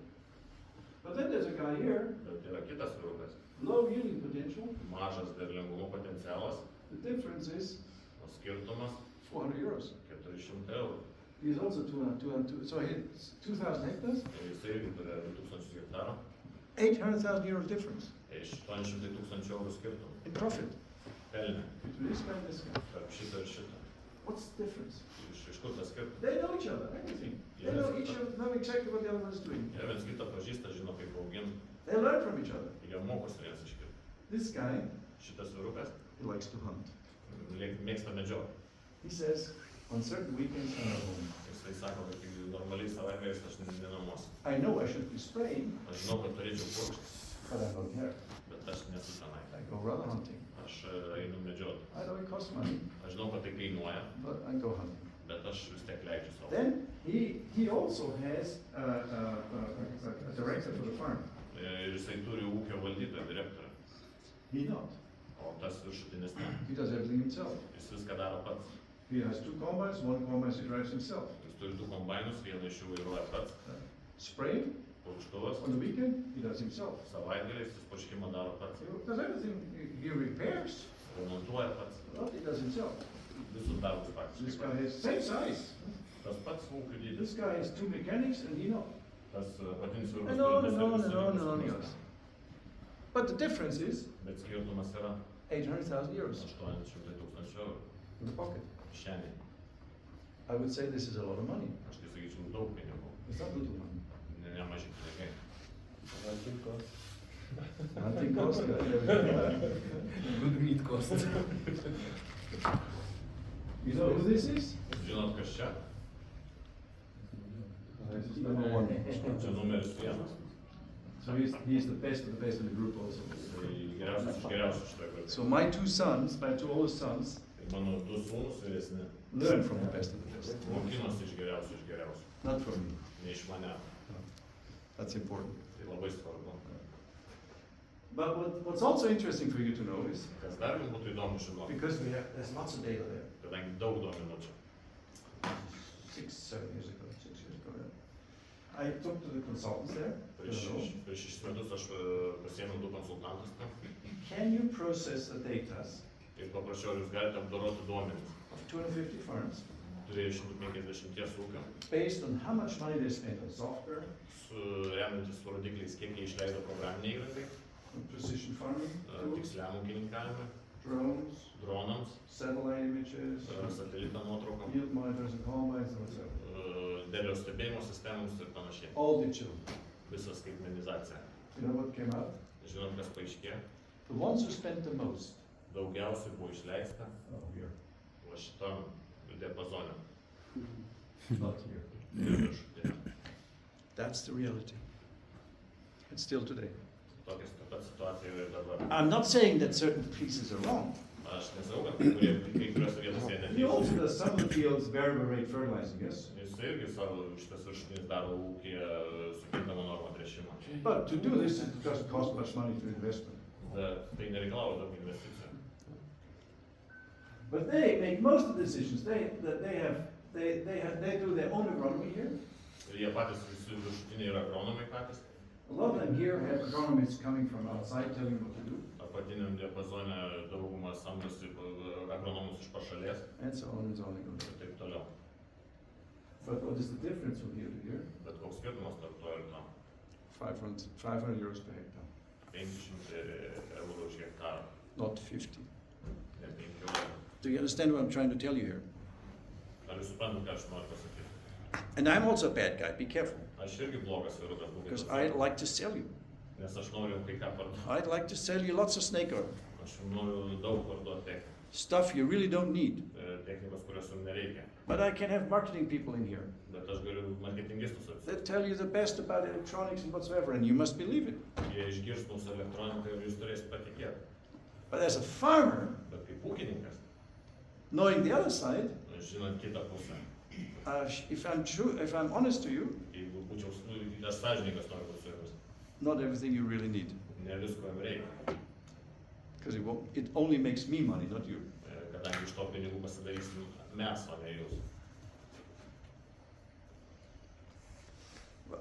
But then there's a guy here, Bet yra kitas vyrukas, low yielding potential. mažas derlingumo potencialas, The difference is o skirtumas 400 euros. 400 eurų. He's also 202, so it's 2,000 hectares, Jisai irgi turi 2000 hektarų, 800,000 euros difference 800 tūkstančių eurų skirtumų. in profit Pelnė between this guy and this guy. tarp šito ir šito. What's the difference? Iš kur tas skirtumas? They know each other, everything. They know each other, know exactly what the other one is doing. Jie viens kitą pažįsta, žino kaip auginti, They learn from each other. jie mokosi viens iš kito. This guy, Šitas vyrukas he likes to hunt. mėgsta medžioti. He says, on certain weekends I'm at home. Jisai sako, kad kai normaliai savaitgaliais aš ne namuose. I know I should be spraying, Aš žinau, kad turėčiau purkšti, but I don't care. bet aš nesu tenai. I go rather hunting. Aš einu medžioti. I know it costs money, Aš žinau, kad tai kainuoja, but I go hunting. bet aš vis tiek leidžiu savo. Then he also has a director for the farm. Ir jisai turi ūkio valdytoją, direktorą. He not. O tas viršutinis ne. He does everything himself. Jis viską daro pats. He has 2 combines, 1 combine he drives himself. Jis turi 2 kombainus, vieną iš jų vairuoja pats. Spraying Purkštuvas. on the weekend, he does himself. Savaitgaliais jis purškimą daro pats. He does everything. He repairs, Remontuoja pats. well, he does himself. Visus darbus This praktiškai guy pats. has same size. Tas pats ūkio dydis. This guy has 2 mechanics and he not. Tas patinis vyrukas And on turi and du on and servicininkus on and on he namuose. goes. But the difference is Bet skirtumas yra 800,000 euros 800 tūkstančių eurų. in the pocket. Šiandien. I would say this is a lot of money. Aš tai sakyčiau daug pinigų. It's not little money. Nemaži pinigai. Hunting cost. Good meat cost. You know who this is? Žinot, kas čia? This is number 1. Čia numeris 1. So he's the best of the best in the group also. Tai geriausias iš geriausių šitoje grupėje. So my 2 sons, my 2 oldest sons, Tai mano 2 sūnus vyresni learn from the best of the best. mokinosi iš geriausių iš geriausių. Not from me. Ne iš mane. That's important. Tai labai svarbu. But what's also interesting for you to know is, Kas dar jums būtų įdomu žinoti, because there's lots of data there. kadangi daug duomenų čia. 6 years ago, yeah. I talked to the consultants there. Prieš 6 metus aš pasiėmiau 2 konsultantus ten Can you process the data ir paprašiau, ar jūs galite apdoroti duomenis. of 250 farms 250 ūkio, based on how much money they spent on software, remiantis su rodikliais, kiek jie išleido programinei įrangai, on precision farming, tools, tiksliam ūkininkavimui, drones, dronams, satellite images, satelito nuotraukom, yield monitors and combines and whatever. derliaus stebėjimo sistemoms ir panašiai. All digital. Visa skaitmenizacija. You know what came out? Žinot, kas paaiškėjo? The ones who spent the most. Daugiausiai buvo išleista Oh, here. va šitam diapazone. Not here. Ir viršutinė. That's the reality. It's still today. Tokia pat situacija yra ir dabar. I'm not saying that certain pieces are wrong. Aš nesakau, kad kai kuriuose vietose jie He also neteisūs. does some of the fields variable rate fertilizing, yes? Jis irgi savo šitas viršutinis daro ūkyje su kintama norma tręšimą. But to do this, it doesn't cost much money to investment. Bet tai nereikalauja daug investicijų. But they make most of the decisions. They do their own agronomy here. Ir jie patys visi viršutiniai yra agronomai patys. A lot of them here have agronomists coming from outside telling them what to do, Apatiniam diapazone daugumą samdosi agronomus iš pašalies and so on and so on. ir taip toliau. But what is the difference from here to here? Bet koks skirtumas tarp to ir to? 500 euros per hectare, 500 eurų už hektarą, not 50. ne 15. Do you understand what I'm trying to tell you here? Ar jūs suprantate, ką aš noriu pasakyti? And I'm also a bad guy, be careful, Aš irgi blogas vyrukas, because būkite I'd atsargūs. like to sell you. Nes aš noriu jums kai ką parduoti. I'd like to sell you lots of snake oil, Aš jums noriu daug parduoti technikos. stuff you really don't need. Technikos, kurios jums nereikia. But I can have marketing people in here Bet aš galiu marketingistus atsiųsti. that tell you the best about electronics and whatsoever, and you must believe it. Jie išgirs mūsų elektroniką ir jūs turėsite patikėti. But as a farmer, Bet kaip ūkininkas, knowing the other side, žinant kitą pusę, if I'm honest to you, jeigu būčiau, aš sąžininkas noriu būti su jumis, not everything you really need, ne visko jums reikia. because it only makes me money, not you. Kadangi iš to pinigų pasidarysim mes, o ne jūs.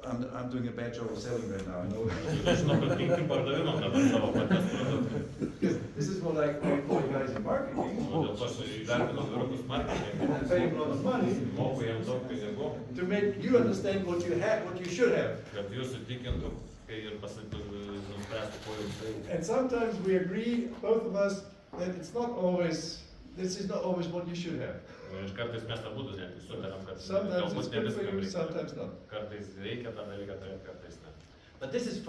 I'm doing a bad job of selling right now, I know. Aš žinau, kad tinki pardavimam dabar savo paties produktų. This is what I call you guys in marketing. O dėl to aš įdarbinau vyrukus marketingą, and pay him a lot of money moku jiems daug pinigų, to make you understand what you have, what you should have. kad jūs įtikintų kai ir nuspręstų, ko jums reikia. And sometimes we agree, both of us, that it's not always, this is not always what you should have. Ir kartais mes abudu netgi sutarėm, kad Sometimes it's galbūt ne good for viskam you, reikia. sometimes not. Kartais reikia tą dalyką turėti, kartais ne. But this is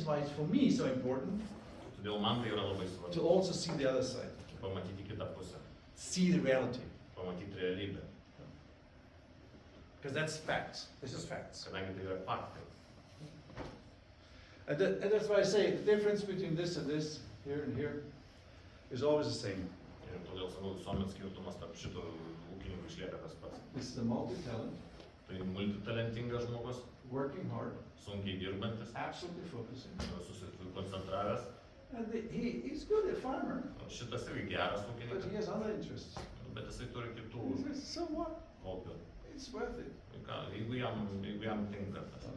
why it's for me so important Todėl man tai yra labai to svarbu. also see the other side, Pamatyti kitą pusę, see the reality, pamatyti realybę. because that's facts. This is facts. Kadangi tai yra faktai. And that's why I say the difference between this and this, here and here, is always the same. Ir todėl sakau, visuomet skirtumas tarp šito ūkininkų išlieka tas pats. This is a multi-talent, Tai multitalentingas žmogus, working hard, sunkiai dirbantis, absolutely focusing. susikoncentravęs. And he's good at farmer, O šitas irgi geras but he ūkininkas, has other interests. bet jisai turi kitų He says, so what? hobių. It's worth it. Ką, jeigu jam tinka tas,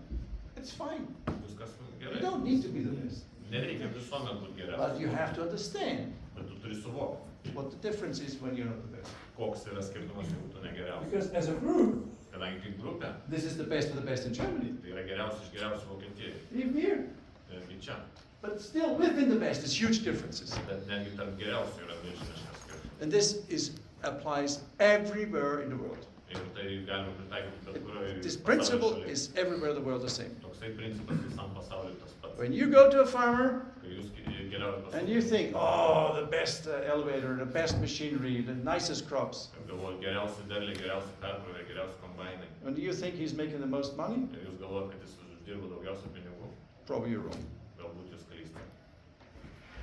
It's fine. viskas You gerai. don't need to be the best. Nereikia visuomet būti But you geriausias, have to understand bet tu turi suvokti, what the difference is when you're not the best. koks yra skirtumas, jeigu tu negeriausias. Because as a group, Kadangi kaip grupė, this is the best of the best in Germany. tai yra geriausias iš geriausių Vokietijoje. Even here. Netgi čia. But still, within the best, there's huge differences. Bet netgi tarp geriausių yra milžiniškas skirtumas. And this applies everywhere in the world. Ir tai galima pritaikyti bet kurioje This pasaulio principle šalyje. is everywhere in the world the same. Toksai principas visam pasauliu tas pats. When you go to a farmer Kai jūs keliaujate pas and you think, oh, the best elevator, the best machinery, the nicest crops, galvojat geriausi derliai, geriausi perkrovė, geriausi kombainai. and you think he's making the most money, Ir jūs galvojat, kad jis uždirba daugiausia pinigų. probably you're wrong. Galbūt jūs klystate.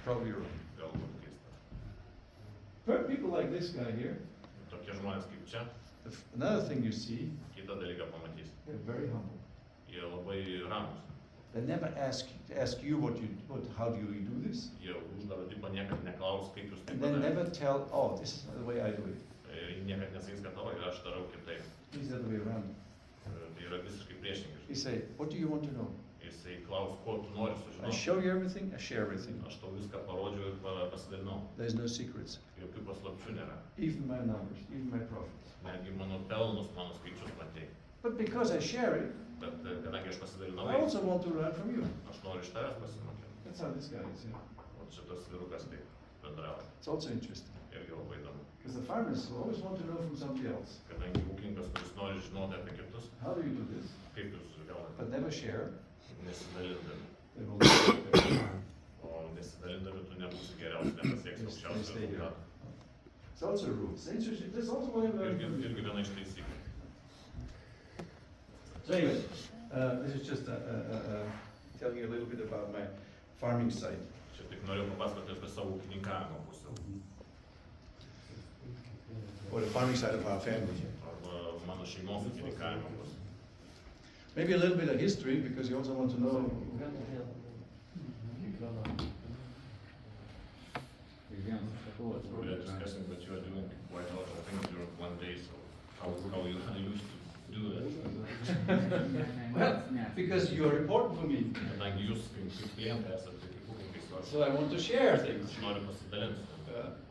Probably you're wrong. Galbūt klystate. But people like this guy here, Tokie žmonės kaip čia, another thing you see, kitą dalyką pamatys. they're very humble. Jie labai ramus. They never ask you how do you do this, Jie uždaro tipo niekad neklaus, kaip jūs tai and they padarėte. never tell, oh, this is the way I do it. Ir niekad nesakys, kad o, ir aš darau kitaip. He's the other way around. Tai yra visiškai priešingai. He say, what do you want to know? Jisai klaus, ko tu nori I sužinoti. show you everything, I share everything. Aš tau viską parodžiau ir pasidalinau. There's no secrets. Jokių paslapčių nėra. Even my numbers, even my profits. Netgi mano pelnus, mano skaičius matei. But because I share it, Bet kadangi aš pasidalinau, I also want to learn from you. aš noriu iš tavęs pasimokyti. That's how this guy is. Yeah. O šitas vyrukas taip bendrauja. It's also interesting. Irgi labai įdomu. Because the farmers always want to know from somebody else. Kadangi ūkininkas, kuris nori žinoti apie kitus, How do you do this? kaip jūs gaunate, But never share. nesidalindami. They will never O nesidalindami tu nebūsi geriausias, nepasieksi Yes, aukščiausių stay here. rezultatų. It's also a rule. It's interesting. That's also what I learned from you. Irgi viena iš taisyklių. So anyway, this is just telling you a little bit about my farming side. Čia tik noriu papasakoti apie savo ūkininkavimo pusę. Or the farming side of our family. Arba mano šeimos ūkininkavimo pusę. Maybe a little bit of history, because you also want to know. We are discussing that you are doing quite a lot of things during one day, so how you used to do that? Well, because you are important for me. Kadangi jūs kaip klientai esate kaip ūkininkai svarbu, So I want to share things. aš noriu pasidalinti.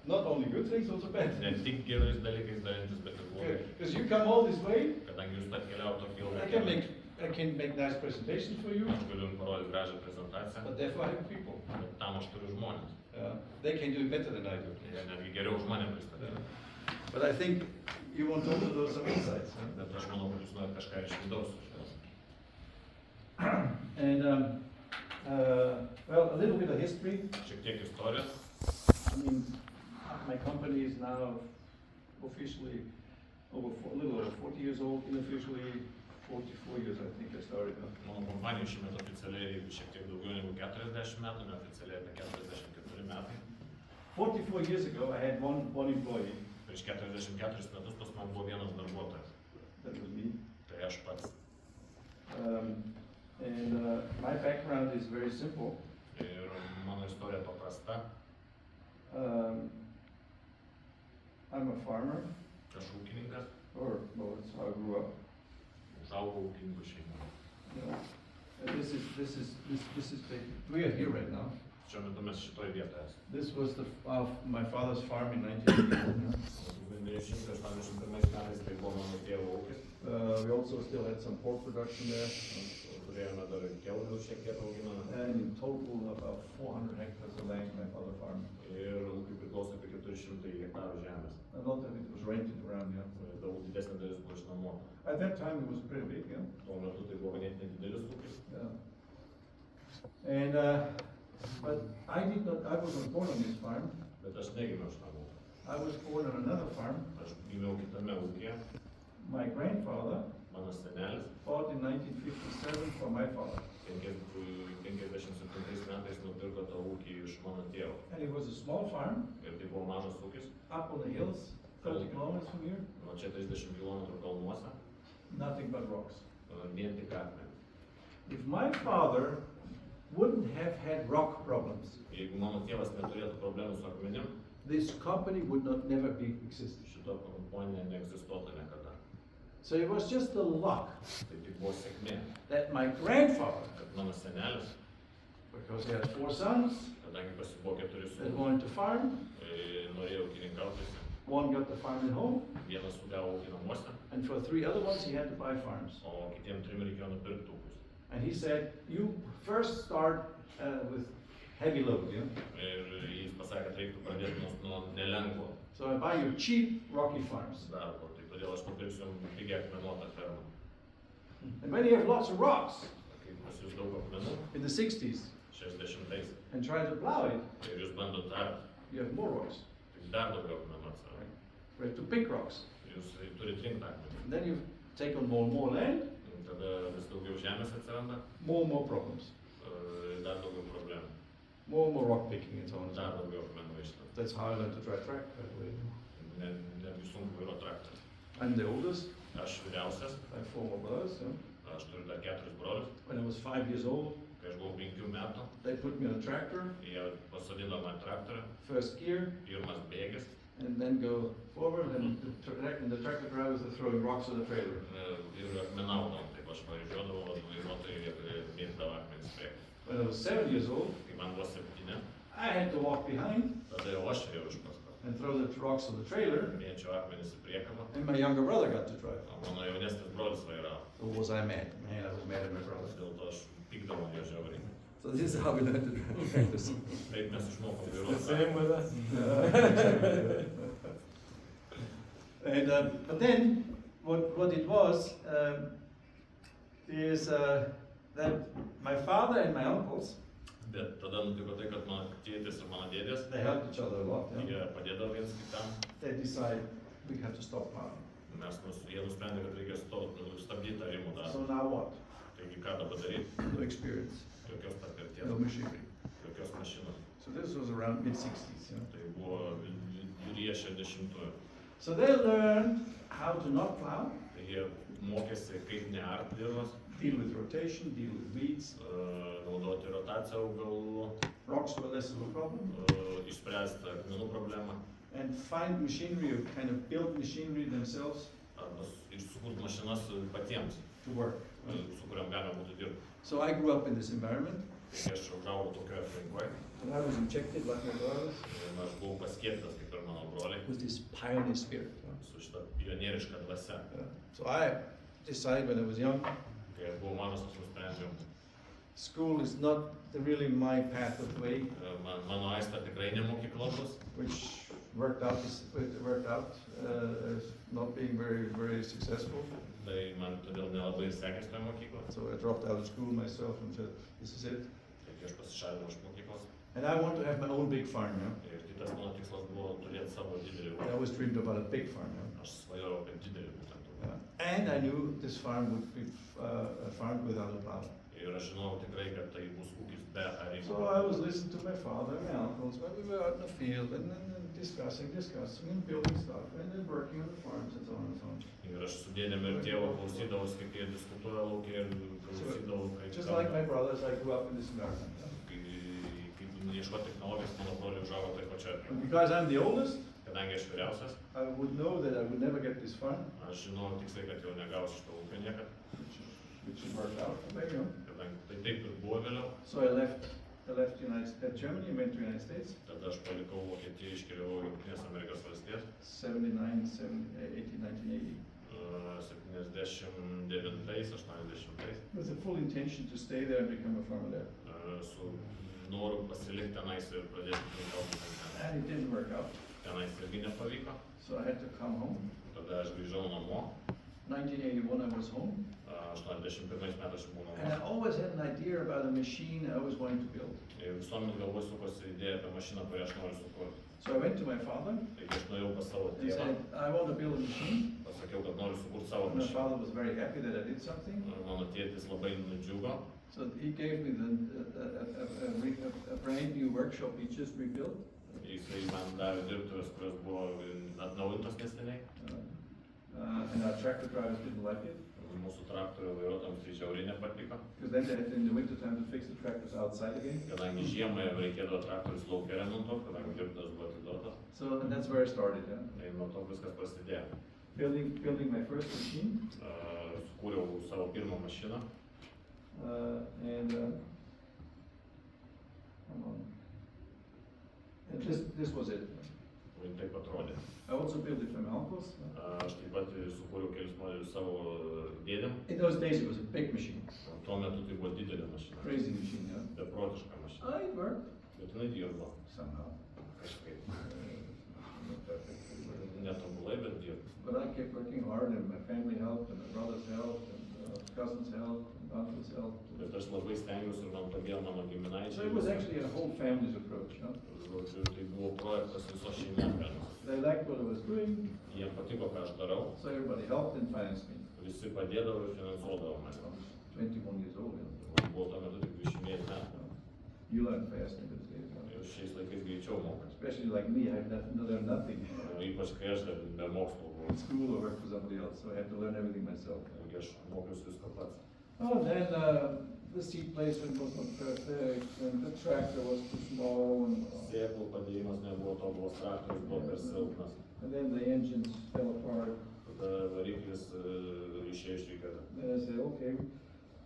Not only good things, also bad Ne things. tik gerais dalykais dalintis, bet ir blogais. Because you come all this way, Kadangi jūs atkeliaujate tokį ilgą I kelią, can make nice presentations for you, aš galiu jums parodyti gražią prezentaciją, but therefore I have people. bet tam aš turiu žmonės. They can do it better than I do. Jie netgi geriau už mane pristatyti. But I think you want also know some insights. Bet aš manau, kad jūs norite kažką iš vidaus sužinoti. And well, a little bit of history. Šiek tiek istorijos. I mean, my company is now officially a little over 40 years old, unofficially 44 years, I think I started. Mano kompanija šiemet oficialiai šiek tiek daugiau negu 40 metų, neoficialiai apie 44 metai. 44 years ago, I had one employee. Prieš 44 metus pas man buvo vienas darbuotojas. That was me. Tai aš pats. My background is very simple. Ir mano istorija paprasta. I'm a farmer, Aš ūkininkas, or well, that's how I grew up. užaugau ūkininkų šeimoje. You know, and this is we are here right now. Šiuo metu mes šitoj vietoje esame. This was my father's farm in 1981. 1981 metais tai buvo mano tėvo ūkis. We also still had some pork production there. Turėjome dar kiaulių šiek tiek auginome. And in total about 400 hectares of land, my father farmed. Ir ūkiui priklausė apie 400 hektarų žemės. A lot of it was rented around, yeah. Daug didesnė dalis buvo išnuomota. At that time it was pretty big, yeah. Tuo metu tai buvo ganėtinai didelis ūkis. Yeah. And, but I wasn't born on this farm. Bet aš negimiau šitam ūkiui. I was born on another farm. Aš gimiau kitame ūkyje. My grandfather Mano senelis bought in 1957 for my father. 57 metais nupirko tą ūkį iš mano tėvo. And it was a small farm Ir tai buvo mažas ūkis. up on the hills, 30 kilometers from here. Nuo čia 30 km kalnuose. Nothing but rocks. Vien tik akmenį. If my father wouldn't have had rock problems, Jeigu mano tėvas neturėtų problemų su akmenim, this company would not never be existed. šito kompanija neegzistuotų niekada. So it was just the luck Tai tik buvo sėkmė, that my grandfather, kad mano senelis, because he had 4 sons kadangi pas jį buvo 4 that sūnūs, wanted to farm, norėjo ūkininkauti. one got the farm at home, Vienas sugavo ūkį namuose, and for 3 other ones he had to buy farms. o kitiem 3 reikėjo nupirkti ūkius. And he said, you first start with heavy load, yeah? Ir jis pasakė, kad reiktų pradėti nuo nelengvo So I buy you cheap, rocky farms. darbo. Tai todėl aš nupirksiu jums pigią akmenuotą fermą. And when you have lots of rocks Kai pas jūs daug akmenų, in the 60s 60-ais, and try to plow it, ir jūs bandot dar, you have more rocks. tai dar daugiau akmenų atsiranda. You have to pick rocks. Jūs turite rinkti akmenį. And then you take on more and more land, Tada vis daugiau žemės atsiranda, more and more problems. dar daugiau problemų, More and more rock picking and so on and so dar on. daugiau akmenų išlenda. That's how I learned to drive track, by the way. Netgi sunku vairuoti traktorių. I'm the oldest. Aš vyriausias, I have 4 more brothers. Yeah. aš turiu dar 4 brolius. When I was 5 years old, Kai aš buvau 5 metų, they put me on a tractor, jie pasodino man traktorių, first gear, pirmas bėgis, and then go forward, and the tractor drivers are throwing rocks on the trailer. ir akmenaudom. Taip aš važiuodavau, vairuotojai mėtydavo akmenis priekį. When I was 7 years old, Kai man buvo 7, I had to walk behind tada jau aš ėjau iš paskos. and throw the rocks on the trailer, Mėčiau akmenis į priekabą, and my younger brother got to drive. o mano jaunesnis brolis vairavo. So was I mad? Man, I was mad at my brother. Dėl to aš pykdavau ant jo žiauriai. So this is how we learn to drive tractors. Taip mes išmokom The vairuoti. same with us. And but then what it was is that my father and my uncles, Bet tada nutiko tai, kad mano tėtis ir mano dėdės, they helped each other a lot. Yeah? jie padėdavo viens kitam. They decided we have to stop plowing. Jie nusprendė, kad reikia stabdyti tą rimų So darbą. now what? Taigi ką dabar daryti? No experience, Jokios patirties, no machinery. jokios mašinos. So this was around mid-60s. Yeah? Tai buvo viduryje 60-ųjų. So they learned how to not plow, Tai jie mokėsi, kaip nearti dirvos, deal with rotation, deal with weeds. naudoti rotaciją augalų, Rocks were less of a problem. išspręsti akmenų problemą, And find machinery, or kind of build machinery themselves arba sukurti mašinas patiems, to work. su kuriam galima būtų dirbti. So I grew up in this environment, Tai aš užaugau tokioje aplinkoje, and I was injected like my brothers aš buvau paskieptas, kaip ir mano broliai, with this pioneer spirit. su šita pionieriška dvasia. So I decided when I was young, Kai aš buvau mažas, aš nusprendžiau, school is not really my path of way, mano aistra tikrai ne mokykla bus, which worked out as not being very successful. tai man todėl nelabai sekėsi toje mokykloje. So I dropped out of school myself and said, this is it. Taigi aš pasišalinau iš mokyklos. And I want to have my own big farm now. Ir kitas mano tikslas buvo turėti savo didelį I ūkį. always dreamed about a big farm now. Aš svajojau apie didelį būtent ūkį. And I knew this farm would be farmed without a plow. Ir aš žinojau tikrai, kad tai bus ūkis be arimo. So I was listening to my father and my uncles when we were out in the field and then discussing and building stuff and then working on the farms and so on and so on. Ir aš su dėdėm ir tėvu klausydavausi, kaip jie diskutuoja laukia ir klausydavau, Just like my brothers, I grew up in this environment. kaip ieško technologijos, mano broliai užaugo taip pačioje. And because I'm the oldest, Kadangi aš vyriausias, I would know that I would never get this farm, aš žinojau tiksliai, kad jau negausiu šito ūkio niekad. which worked out for me, you know. Kadangi tai taip ir buvo vėliau. So I left I left Germany and went to United States. Tada aš palikau Vokietiją, iškeliavau į Jungtinės Amerikos valstijas. 79, 80, 1980. 79, 80. With the full intention to stay there and become a farmer there. Su noru pasilikti tenais ir pradėti ūkininkauti ten. And it didn't work out. Tenais irgi nepavyko. So I had to come home. Tada aš grįžau namo. 1981 I was home. 81 metais aš buvau And I namo. always had an idea about a machine I always wanted to build. Ir visuomet galvoj sukosi idėja apie mašiną, kurią aš noriu sukurti. So I went to my father Taigi aš nuėjau pas savo and tėvą, said, I want to build a machine. pasakiau, kad noriu sukurti savo And my mašiną. father was very happy that I did something. Mano tėtis labai nudžiugo. So he gave me a brand new workshop he just rebuilt. Jisai man davė dirbtuves, kurios buvo atnaujintos neseniai. And our tractor drivers didn't like it. Mūsų traktorių vairuotojams tai žiauriai nepatiko. Because then they had in the winter time to fix the tractors outside again. Kadangi žiemą reikėdavo traktorius lauke remontuoti, kadangi dirbtuvės buvo atiduotos. So and that's where I started. Tai nuo to viskas prasidėjo. Building my first machine. Sukūriau savo pirmą mašiną. And this was it. Ir taip atrodė. I also built it for my uncles. Aš taip pat sukūriau kelius modelius savo dėdėm. In those days it was a big machine. Tuo metu tai buvo didelė mašina. Crazy machine, yeah. Beprotiška mašina. It worked Bet jinai dirbo. somehow. Kažkaip. Not perfect. Netobulai, bet dirbo. But I kept working hard and my family helped and my brothers helped and cousins helped and uncles helped. Bet aš labai stengiausi ir man padėjo mano giminaičiai. So it was actually a whole family's approach, no? Žodžiu, tai buvo projektas visos šeimos galima. They liked what I was doing, Jiems patiko, ką aš darau. so everybody helped and financed me. Visi padėdavo ir finansuodavo I mane. was 21 years old. Man buvo tuo metu tik 21 metų. You learn fast in those days, no? Jau šiais laikais greičiau mokas. Especially like me, I had learned nothing. Ypač kai aš dar be mokslo buvau. In school I worked for somebody else, so I had to learn everything myself. Taigi aš mokiausi visko pats. Oh, then the seat placement was not perfect, and the tractor was too small, Sėklų padėjimas nebuvo tobulas, traktorius buvo per silpnas. and then the engines fell apart. Tada variklis išėjo iš rikiuotės. Then I said, okay,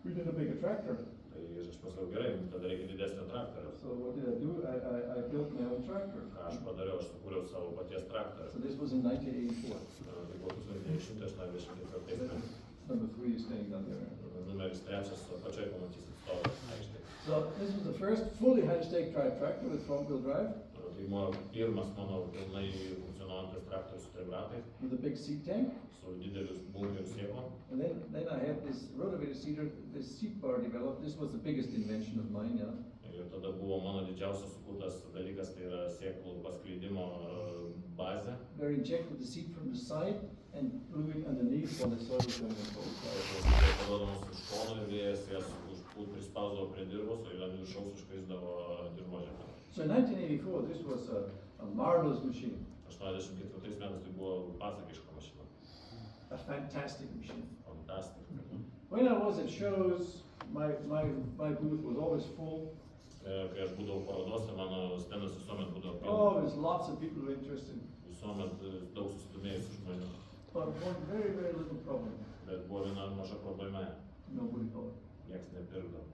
we need a bigger tractor. Tai aš pasakiau, gerai, tada reikia didesnio traktoriaus. So what did I do? I built my own tractor. Ką aš padariau, aš sukūriau savo paties traktorių. So this was in 1984. Tai buvo 1984 metais. Number 3 is staying down there. Numeris 3 apačioje pamatysit stovės aikštėje. So this was the first fully high-stake drive tractor with front-wheel drive Tai buvo pirmas mano pilnai funkcionuojantis traktorius su trim ratais, with a big seat tank. su dideliu bunkeriu sėklom. And then I had this rotavator seater, this seat bar developed. This was the biggest invention of mine, yeah. Ir tada buvo mano didžiausias sukurtas dalykas, tai yra sėklų paskleidimo bazė. Where I injected the seat from the side and blew it underneath while the soil was going on both sides. Tai paduodamos iš šono ir vėjas jas prispausdavo prie dirvos, o ant viršaus užkaisdavo dirvožemę. So in 1984, this was a marvelous machine, 84 metais tai buvo pasakiška mašina. a fantastic machine. Fantastiška. When I was at shows, my booth was always full. Kai aš būdavau parodose, mano stendas visuomet būdavo pilnas. Always lots of people who were interested. Visuomet daug susidomėjusių žmonių. But one very, very little problem. Bet buvo viena maža problema. Nobody bought. Niekas nepirkdavo.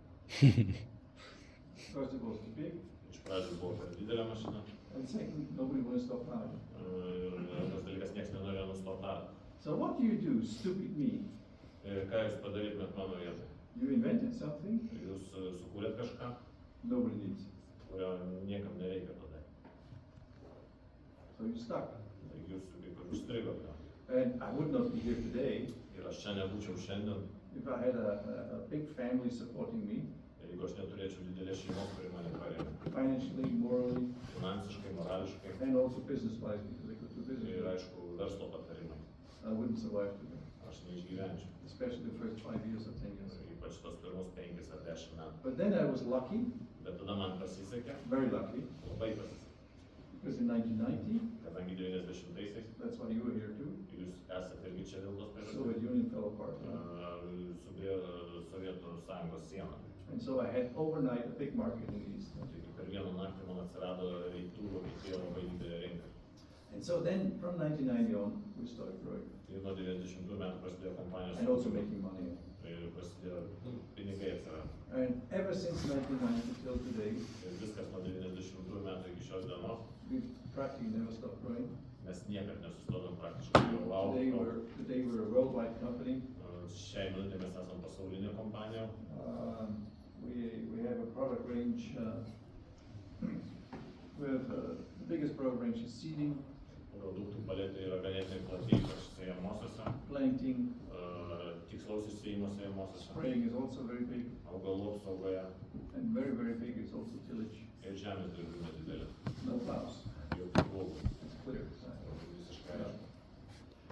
First it was too big, Iš pradžių buvo per didelė mašina. and second, nobody wanted to stop now. Ir tas dalykas niekas nenorėjo nustoti daryti. So what do you do, stupid me? Ir ką jūs padarytumėt mano vietoje? You invented something Jūs sukūrėt kažką, nobody needs. kurio niekam nereikia padaryti. So you're stuck. Taigi jūs kaip ir užstrigote. And I would not be here today Ir aš čia nebūčiau šiandien, if I had a big family supporting me, jeigu aš neturėčiau didelės šeimos, kuri mane paremia. financially, morally, Finansiškai, morališkai and also business-wise, because I could do ir business. aišku verslo patarimai. I wouldn't survive today, Aš neišgyvenčiau. especially the first 5 years or 10 years. Ypač tos pirmus 5 ar 10 metų. But then I was lucky, Bet tada man pasisekė, very lucky, labai pasisekė. because in 1990, Kadangi 90-aisiais that's why you were here too, jūs esate irgi čia dėl tos the priežasties, Soviet Union fell apart. subėjo Sovietų sąjungos sieną. And so I had overnight a big market in the East. Taigi per vieną naktį man atsirado rytų Vokietijoje labai didelė rinka. And so then from 1990 on, we started growing Tai nuo 90 metų prasidėjo kompanijos and also making money. ir ir prasidėjo pinigai atsirado. And ever since 1990 till today, Ir viskas nuo 90 metų iki šios dienos. we've practically never stopped growing. Mes niekad nesustodom praktiškai jau augti. Today we're a worldwide company. Šiai minutė mes esam pasaulinė kompanija. We have a product range. We have the biggest product range is seeding, Produktų paletė yra ganėtinai plati, ypač sėjamosiose. planting, Tikslaus įsėjimo sėjamosiose. spraying is also very big, Augalų apsaugoje and very, very big is also tillage. ir žemės dirbimas didelis. No plows, Jokių plūgų. it's clear. Visiškai aišku.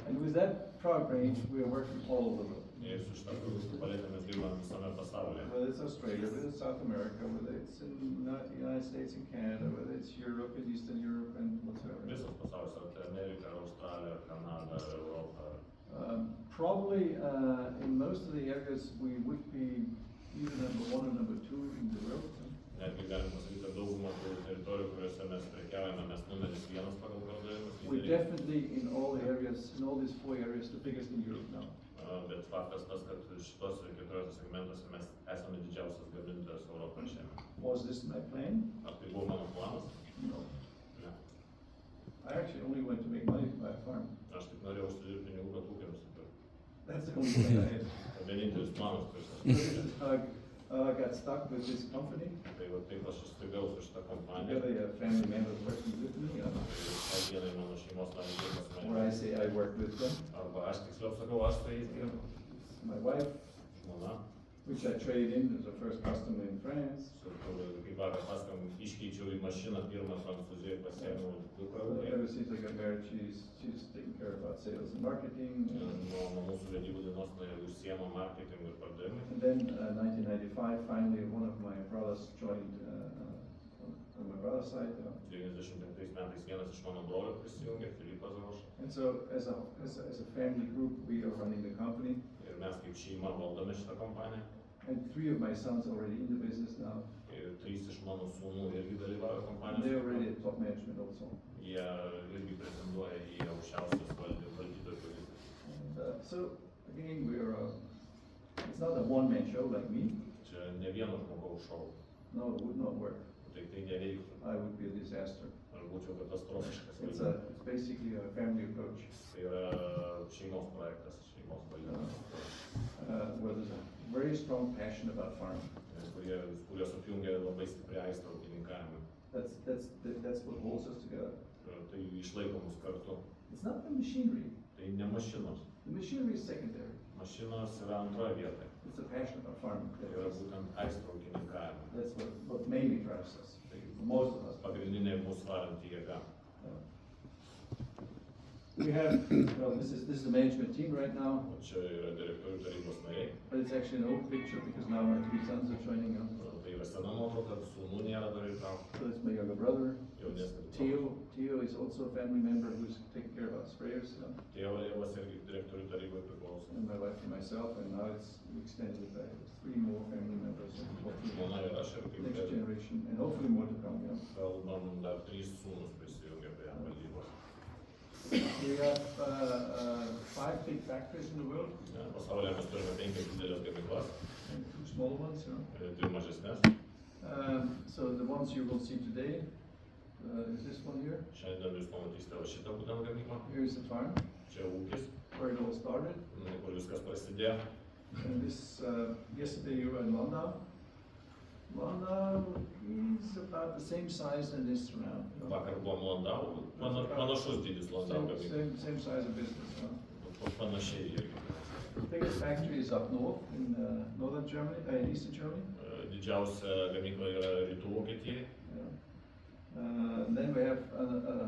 And with that product range, we are working all over the world. Ir su šitą produktų paletę mes dirbame visame pasaulyje. Whether it's Australia, whether it's South America, whether it's in the United States and Canada, whether it's Europe and Eastern Europe and whatsoever. Visas pasaulis, ar tai Amerika, ar Australija, ar Kanada, ar Europa. Probably in most of the areas we would be either number one or number two in the world. Netgi galim pasakyti, kad daugumą tų teritorijų, kuriuose mes prekiaujame, mes numeris vienas pagal pardavimus. We're definitely in all areas, in all these 4 areas, the biggest in Europe now. Bet faktas tas, kad šitos 4 segmentuose mes esame didžiausias gamintojas Europoje šiandien. Was this my plan? Ar tai buvo mano planas? No. Ne. I actually only went to make money to buy a farm. Aš tik norėjau užsidirbti pinigų, kad ūkį nusipirkti. That's the only plan I had. Tai vienintelis planas, kuris aš This is how I got stuck with this company. Tai va taip aš įstrigau su šitą kompaniją. Together, family members working with me. Tai dienai mano šeimos nariai dirba su Or I manimi. say I work with them. Arba aš tiksliau sakau, aš su jais dirbu. My wife, Žmona, which I traded in as a first customer in France. su kur, kaip vakar paskam, iškeičiau į mašiną pirmą Prancūzijoje, pasiėmiau dukrą. Ever since I got married, she's taking care about sales and marketing. Nuo mūsų vedybų dienos užsiema marketingu ir pardavimu. And then 1995, finally, one of my brothers joined on my brother's side. 95 metais vienas iš mano brolių prisijungė, Filipas Roš. And so, as a family group, we are running the company. Ir mes kaip šeima valdome šitą kompaniją. And 3 of my sons are already in the business now. Ir 3 iš mano sūnų irgi dalyvauja And they're already kompanijos. at top management also. Jie irgi pretenduoja į aukščiausias valdytojų pozicijas. And so, again, it's not a one-man show like me. Čia ne vieno žmogaus šou. No, it would not work. Tai neveiktų. I would be a disaster. Aš būčiau katastrofiškas. It's basically a family approach. Tai yra šeimos projektas, šeimos valdymas. Where there's a very strong passion about farming. Kurios apjungia labai stiprią aistrą ūkininkavimui. That's what holds us together. Tai išlaiko mus kartu. It's not the machinery. Tai ne mašinos. The machinery is secondary. Mašinos yra antroje vietoje. It's the passion about farming. Tai yra būtent aistra ūkininkavimui. That's what mainly drives us. For most of us. Pagrindinė mūsų varanti jėga. We have, well, this is the management team right now, O čia yra direktorių tarybos nariai. but it's actually an old picture because now my 3 sons are joining us. Tai yra sena nuotrauka, sūnų nėra dar įtraukta. So it's my younger brother. Jaunesnis. Theo is also a family member who's taking care about sprayers. Tėvas irgi direktorių tarybai priklauso. And my wife and myself, and now it's extended by 3 more family members. And hopefully Žmona ir aš ir kaip next generation, and hopefully more to come. kalbam, dar 3 sūnus prisijungia prie valdybos. We have 5 big factories in the world, Pasaulyje mes turime 5 didelės gamyklas, and 2 small ones. 2 mažesnės. So the ones you will see today is this one here. Šiandien jūs pamatysite va šitą būtent gamyklą. Here's the farm Čia ūkis, where it all started. kur viskas prasidėjo. And this yesterday you were in London. London is about the same size than this now. Vakar buvom Landau, panašus dydis Landau gamykla. Same size of business. Panašiai irgi. The biggest factory is up north in northern Germany, in eastern Germany. Didžiausia gamykla yra rytų Vokietijai. And then we have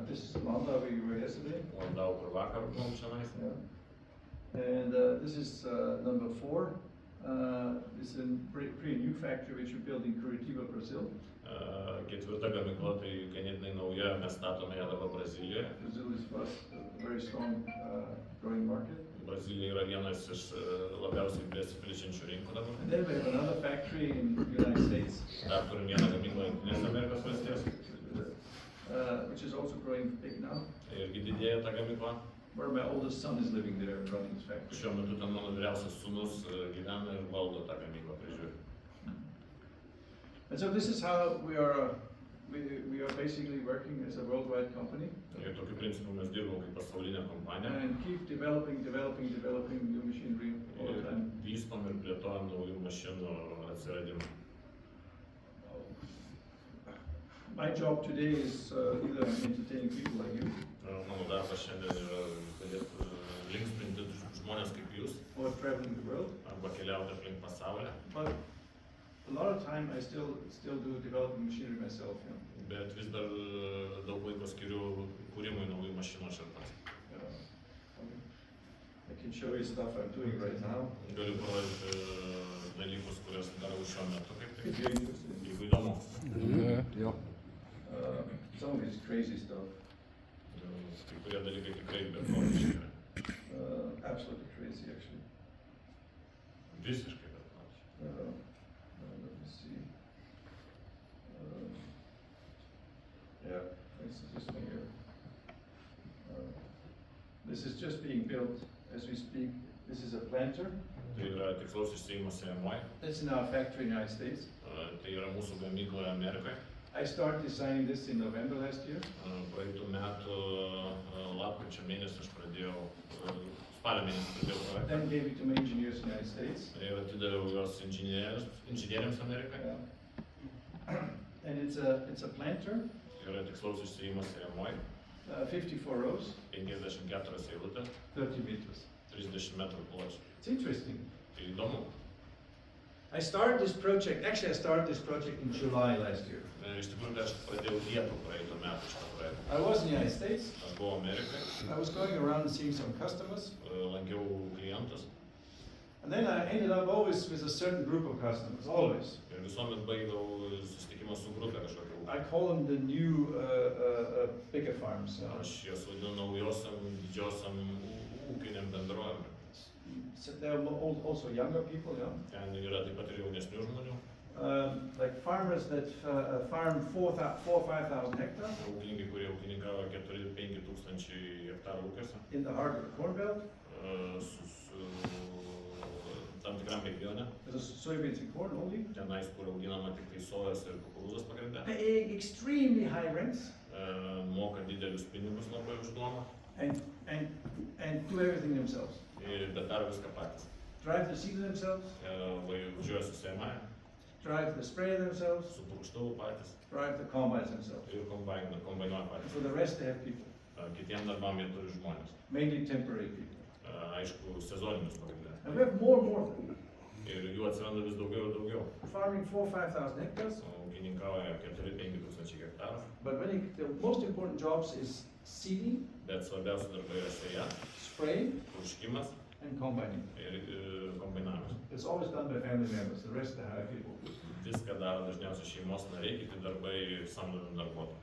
this is London where you were yesterday. Landau, kur vakar buvom čionais. And this is number 4. This is a pretty new factory which we built in Curitiba, Brazil. Ketvirta gamykla, tai ganėtinai nauja, mes statome ją dabar Brazilijoje. Brazil is for us a very strong growing market. Brazilija yra vienas iš labiausiai besiplečiančių rinkų dabar. And then we have another factory in the United States, Dar turim vieną gamyklą Jungtinėse Amerikos valstijose. which is also growing big now. Irgi didėja ta gamykla. where my oldest son is living there and running his factory. Šiuo metu ten mano vyriausias sūnus gyvena ir valdo tą gamyklą, prižiūri. And so this is how we are basically working as a worldwide company. Ir tokiu principu mes dirbam kaip pasaulinė kompanija. And keep developing new machinery all the Ir time. vystom ir plėtojam naujų mašinų atsiradimą. My job today is either entertaining people like you, Mano darbas šiandien yra galėtų linksminti žmonės kaip jūs, or traveling the world. arba keliauti aplink pasaulį, But a lot of time I still do developing machinery myself. You know. bet vis dar daug laiko skiriu kūrimui naujų mašinų aš ir pats. I can show you stuff I'm doing right now. Galiu parodyti dalykus, kuriuos darau šiuo metu, kaip If tik, you're interested. jeigu įdomu. Jo. Some of it's crazy stuff. Kai kurie dalykai tikrai beprotiški yra. Absolutely crazy, actually. Visiškai beprotiški. Let me see. Yeah, for instance, this one here. This is just being built as we speak. This is a planter. Tai yra tikslaus išsėjimas sėjamoji. That's in our factory in the United States. Tai yra mūsų gamykloje Amerikoje. I started designing this in November last year. Praeitų metų lapkričio mėnesį aš pradėjau, spalio mėnesį pradėjau projektą. Then gave it to my engineers in the United States. Ir atidaviau juos inžinieriams Amerikoje. And it's a planter, Tai yra tikslaus išsėjimas sėjamoji. 54 rows, 54 eilutės, 30 meters. 30 metrų pločio. It's interesting. Tai įdomu. I started this project in July last year. Iš tikrųjų, aš pradėjau Liepą praeitų metų šitą projektą. I was in the United States. Aš buvau Amerikoje, I was going around seeing some customers. lankiau klientus And then I ended up always with a certain group of customers, always. ir visuomet baigdavau susitikimą su grupė kažkokiu. I call them the new bigger farms. Aš jas vadinu naujosiam, didžiosiam ūkiniam bendrovėm. So there are also younger people, yeah. Ten yra taip pat ir jaunesnių žmonių, Like farmers that farm 4,000 or 5,000 hectares ūkininkai, kurie ūkininkavo 4-5 tūkstančiai hektarų ūkiuose, in the heart of the Corn Belt. su tam tikram regione, There's soybeans and corn only. tenais, kur auginama tik tai sojas ir kukurūzas pagrinde, Paying extremely high rents moka didelius pinigus labai už nuomą, and do everything themselves. bet daro viską patys. Drive the seeder themselves, Važiuoja su sėmaja, drive the sprayer themselves, su purkštuvu patys drive the combines themselves. ir kombainuoja And patys. for the rest they have people, Kitiem darbam jie turi žmonės. mainly temporary people. Aišku, sezoninius pagrinde. And we have more of them. Ir jų atsiranda vis daugiau ir daugiau. Farming 4,000 or 5,000 hectares. Ūkininkauja 4-5 tūkstančiai hektarų, But the most important jobs is seeding, bet svarbiausia darbai yra sėja, spraying, purškimas and combining. ir kombinavimas. It's always done by family members, the rest are hired people. Viską daro dažniausiai šeimos nariai, kiti darbai samdomi darbuotojai.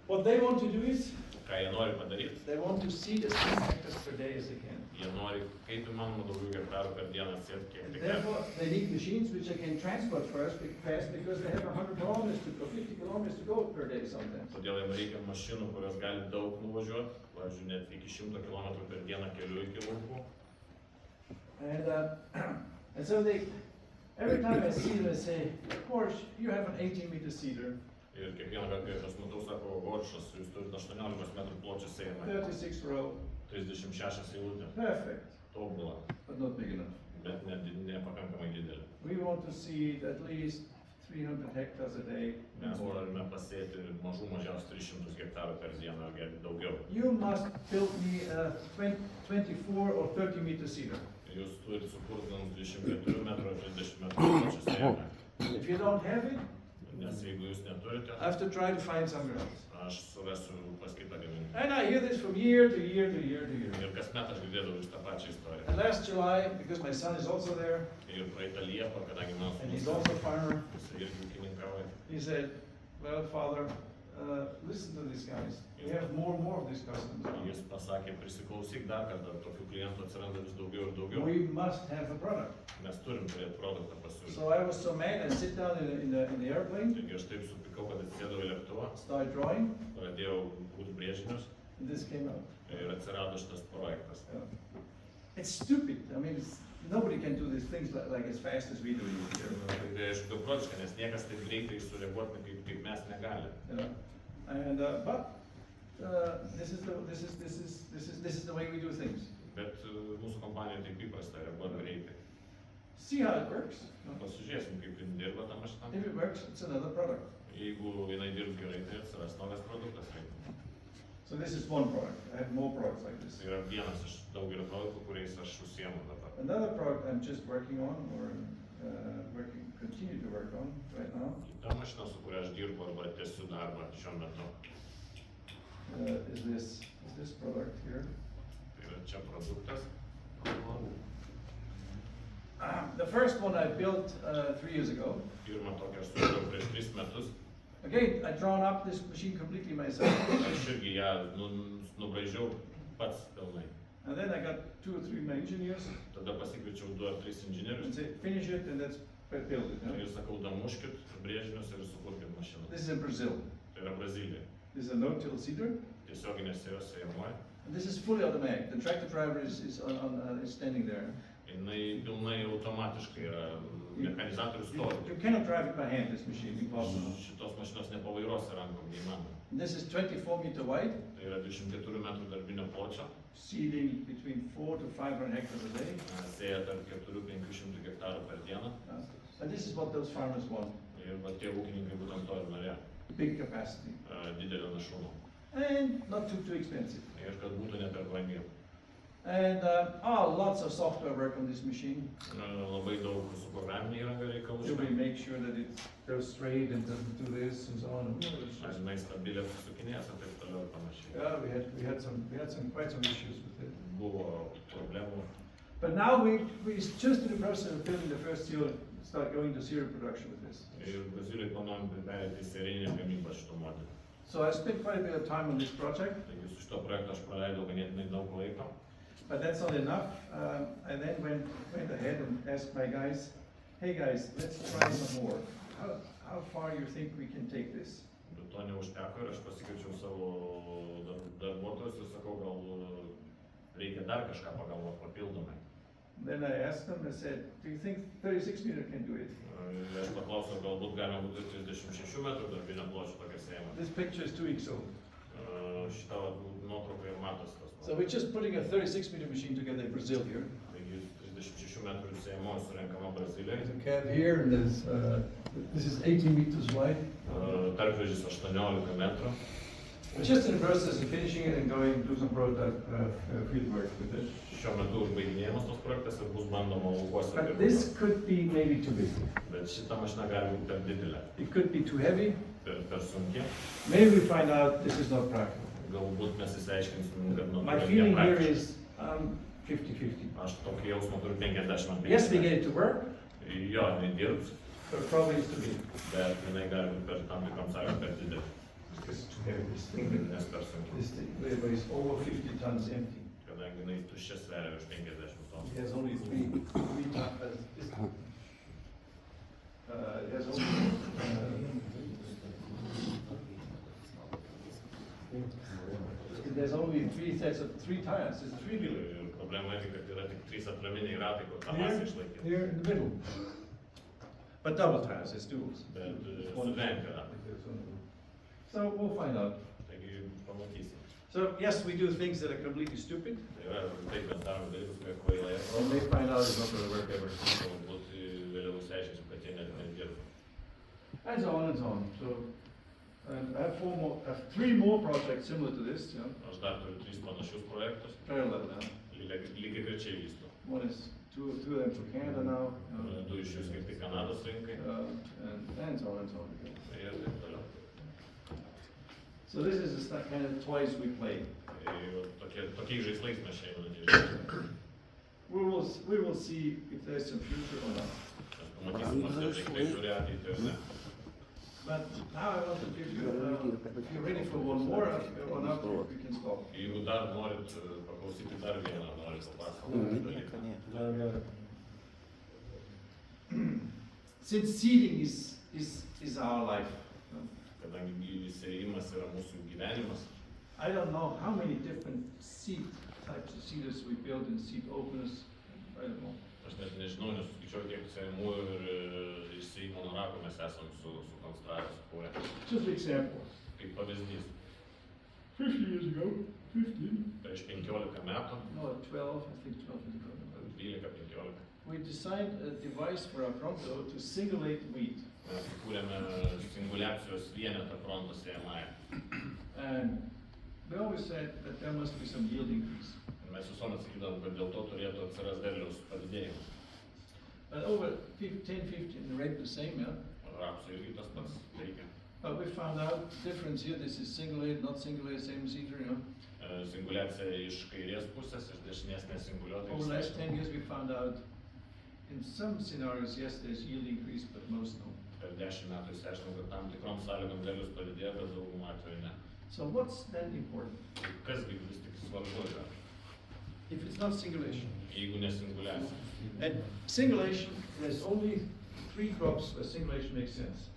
What they want to do is, Ką jie nori padaryti? they want to seed as many hectares per day as they can. Jie nori kaip įmanoma daugiau hektarų per dieną sėti, kiek And tik gali. therefore, they need machines which they can transport fast because they have 100 kilometers or 50 kilometers to go per day sometimes. Todėl jiems reikia mašinų, kurios gali daug nuvažiuoti, pavyzdžiui, net iki 100 km per dieną keliu iki laukų. And so every time I see them, I say, of course, you have an 18-meter seeder, Ir kiekvieną kartą, kai aš jas matau, sako, Goršas, jūs turite 18 metrų pločio sėjimą, 36 row, 36 eilutė, perfect, tobulą, but not big enough. bet nepakankamai didelė. We want to seed at least 300 hectares a day. Mes norime pasėti mažiausiai 300 hektarų per dieną, ar daugiau. You must build me a 24 or 30 meter seeder. Jūs turite sukurti mums 24 metrų ar 30 metrų pločio sėjimą. If you don't have it, Nes jeigu jūs neturite, I have to try to find somewhere else. aš surasiu pas kitą gamintoją. And I hear this from year to year to year to year. Ir kasmet aš girdėdavau iš tą pačią istoriją. And last July, because my son is also there, Ir praeitą Liepą, kadangi mano and he's sūnus, also a farmer, jis irgi ūkininkauja, he said, well, Father, listen to these guys. We have more and more of these customers. jis pasakė, prisiklausyk dar kartą, tokių klientų atsiranda vis daugiau ir daugiau. We must have a product. Mes turim turėti produktą pasiūlyti. So I was so mad, I sit down in the airplane, Taigi aš taip supikau, kad atsėdau į lėktuvą, start drawing, pradėjau būti brėžinius this came out. Ir atsirado šitas projektas. It's stupid. I mean, nobody can do these things like as fast as we do it here. Tai aišku, beprotiška, nes niekas taip greitai sureaguoti kaip mes negali. You know? And but this is the way we do things. Bet mūsų kompanija taip įprasta reaguoti greitai. See how it works. Pasižiūrėsim, kaip jin dirba ta mašina. If it works, it's another product. Jeigu jinai dirbs gerai, tai atsiras naujas produktas. So this is one product. I have more products like this. Tai yra vienas iš daugelio produktų, kuriais aš užsiemu dabar. Another product I'm just working on, or continue to work on right now, Ta mašina, su kuria aš dirbu arba tęsiu darbą šiuo metu. is this product here. Tai yra čia produktas. The first one I built 3 years ago. Pirmą tokią aš sukūriau prieš 3 metus. Again, I drawn up this machine completely myself. Aš irgi ją nubraižiau pats pilnai. And then I got 2 or 3 my engineers Tada pasikviečiau 2 ar 3 and inžinierius. said, finish it and let's build it. Ir sakau, damuškit brėžinius ir sukurkit mašiną. This is in Brazil. Tai yra Brazilija. This is a no-till seeder. Tiesioginė sėjos sėjamoji. And this is fully automatic. The tractor driver is standing there. Jinai pilnai automatiškai yra, mechanizatorius stovi. You cannot drive it by hand, this machine, impossible. Šitos mašinos nepavairuosi rankom, neįmanoma. This is 24 meter wide, Tai yra 24 metrų darbinio pločio. seeding between 400 to 500 hectares a day. Sėja tarp 400–500 hektarų per dieną. And this is what those farmers want, Ir va tie ūkininkai būtent to ir norėjo. big capacity. Didelio našumo. And not too expensive. Ir kad būtų ne per brangiai. And lots of software work on this machine. Labai daug su programinė įranga reikalų. So we make sure that it goes straight and doesn't do this and so on. Žinai, stabiliai sukinės ir taip toliau ir panašiai. Yeah, we had quite some issues with it. Buvo problemų. But now we just in the process of building the first serial, start going to serial production with this. Ir Brazilijai planuojam perėti į serijinę gamybą šito modelio. So I spent quite a bit of time on this project, Taigi su šito projektu aš praleidau ganėtinai daug laiko. but that's not enough. I then went ahead and asked my guys, hey guys, let's try some more. How far you think we can take this? Bet to neužteko ir aš pasikviečiau savo darbuotojus ir sakau, gal reikia dar kažką pagalvoti papildomai. Then I asked them, I said, do you think 36 meter can do it? Aš paklausiau, galbūt galima būtų 36 metrų darbinio pločio tokia sėjama. This picture is 2 weeks old. Šitą nuotrauką ir matosi tas So we're just putting a 36 meter machine together in Brazil here. Taigi 36 metrų sėjama surenkama Brazilijoje. There's a cab here and this is 18 meters wide. Tarpvežis 18 metrų. We're just in the process of finishing it and going to do some prototype field work with it. Šiuo metu užbaiginėjamas tos projektas ir bus bandoma laukuose. But this could be maybe too big. Bet šita mašina gali būti per didelė, It could be too heavy. per sunki. Maybe we find out this is not practical. Galbūt mes įsiaiškinsim, kad My feeling here is 50-50. Aš tokį jausmą turiu 50 Yes, we get it to work, Jo, jinai dirbs, but probably it's too big. bet jinai gali būti per tam tikram sąlygom per didelė, It's too heavy. This thing, nes per sunki. this thing weighs over 50 tons empty. Kadangi jinai tuščia sveria virš 50 tonų. It has only three tons. It has only. There's only 3 sets of 3 tires. It's a 3-wheeler. Ir problema yra, kad yra tik 3 atraminiai ratai, kur tą masę išlaikyti. Here in the middle. But double tires, it's duals. Bet suvenka ratai. So we'll find out. Taigi pamatysim. So yes, we do things that are completely stupid. Tai yra, taip mes darom dalykus, kurie kvailai And atrodo. they find out it's not going to work ever. Galbūt vėliau išsiaiškinsim, kad jie net nedirba. And so on and so on. So I have 3 more projects similar to this, you know, Aš dar turiu 3 panašius projektus, parallel now. lygiai grečiai vysto. One is two of them for Canada now, you know, 2 iš jų skirti Kanados rinkai and so on and so on. ir taip toliau. So this is the kind of toys we play. Tokiais žaislais mes šiandien We will see if there's some future or not. pamatysim, ar tie žaislai turi ateitį ar ne. But now I want to give you, if you're ready for one more, or not, we can stop. Jeigu dar norit paklausyti dar vieną, norit papasakoti dalyką. Since seeding is our life, Kadangi sėjimas yra mūsų gyvenimas, I don't know how many different seat types of seaters we build and seat openers. I don't know. Aš net nežinau, nesuskaičiau, kiek seimų ir iš Seimo rakų mes esam sukonstravę, sukūrę. Just an example. Kaip pavyzdys, 50 years ago, 15. prieš 15 metų, No, 12, I think 12 years ago. 12-15, We designed a device for our Pronto to singulate wheat. mes sukūrėme singuliacijos vienetą Pronto sėjamąją. And we always said that there must be some yield increase. Mes visuomet sakydavom, kad dėl to turėtų atsiras derliaus padidėjimas. But over 10-15, the rate the same, yeah? Rapsų irgi tas pats veikia. But we found out the difference here. This is singulated, not singulated, same seater, you know. Singuliacija iš kairės pusės, iš dešinės nesinguliuota. Over the last 10 years, we found out in some scenarios, yes, there's yield increase, but most no. Per 10 metų išsiaiškinom, kad tam tikrom sąlygom derlius padidėjo, bet daugumą atveju ne. So what's then important? Kasgi vis tik svarbu yra, If it's not singulation. jeigu nesinguliacija. And singulation, there's only 3 crops where singulation makes sense.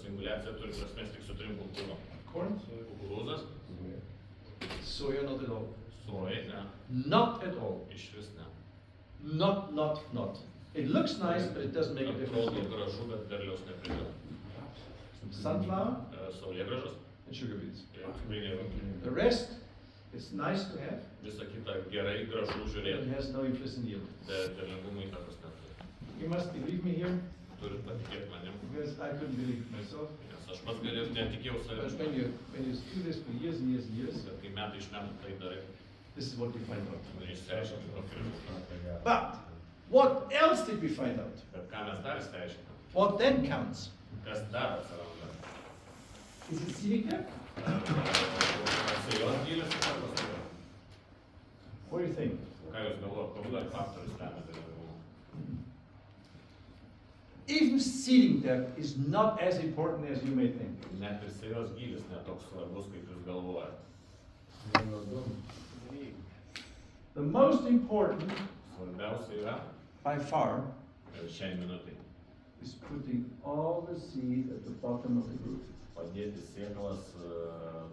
Singuliacija turi prasmės tik su 3 kultūrom. Corn, Kukurūzas, soya, not at all. sojai, ne, Not at all. iš vis ne. Not. It looks nice, but it doesn't make a Atrodo difference. gražu, bet derliaus neprideda. Sunflower Saulėgrąžos and sugar beets. ir cukriniai runkeliai. The rest, it's nice to have, Visa kita gerai, gražu but žiūrėti, it has no influence in yield. bet derlingumui įtakos neturi. You must believe me here, Turit patikėti manim, because I couldn't believe it myself. nes aš pats galėjau, netikėjau But savimi. when you do this for years and years and years, Bet kai metai iš metų tai darai, this is what we find out. tai išsiaiškinti tokį rezultatą. But what else did we find out? Bet ką mes dar išsiaiškinam? What then counts? Kas dar atsiranda? Is it seeding depth? Sėjos gylis ir kas yra? What do you think? Ką jūs galvojat, koks dar faktorius lemia derlingumą? Even seeding depth is not as important as you may think. Net ir sėjos gylis netoks svarbus, kaip jūs galvojat. The most important, Svarbiausia yra, by far, šiai minutai, is putting all the seed at the bottom of the group. padėti sėklas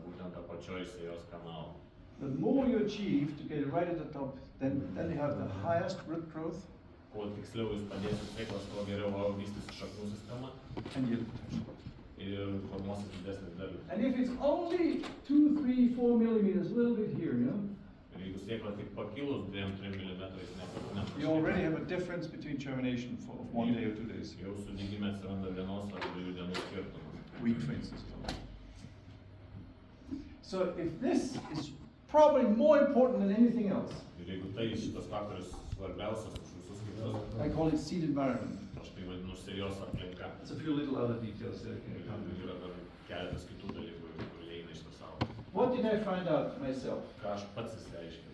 būtent apačioj sėjos kanalo. The more you achieve to get it right at the top, then you have the highest root growth Kuo tiksliau jūs padėsit sėklas, tuo geriau vystysis šaknų sistema and yield potential. ir formuosis didesnis derlius. And if it's only 2, 3, 4 millimeters, a little bit here, you know, Ir jeigu sėkla tik pakilus 2-3 mm, you already have a difference between germination of 1 day or 2 days. jau sudygime atsiranda vienos ar 2 dienų skirtumas. Weak, for instance. So if this is probably more important than anything else, Ir jeigu tai šitas faktorius svarbiausias už visus kitus, I call it seed environment. aš tai vadinu sėjos aplinka. There's a few little other details that I can Ir come to. yra dar keletas kitų dalykų, kurie eina iš tą savo. What did I find out myself? Ką aš pats įsiaiškinau.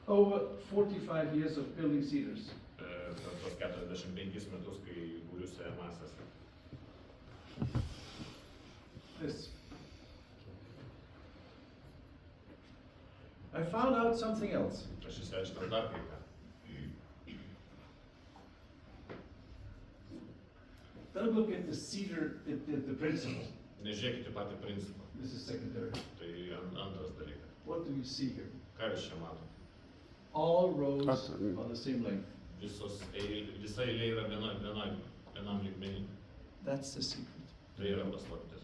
Over 45 years of building cedars, Per tos 45 metus, kai būriu sėjamasias. this. I found out something else. Aš įsiaiškinau dar kai ką. Don't look at the cedar, the principle. Nežiūrėkite patį principą. This is secondary. Tai antras dalykas. What do you see here? Ką jūs čia matote? All rows are the same length. Visa eilė yra vienam lygmenį. That's the secret. Tai yra paslaptis.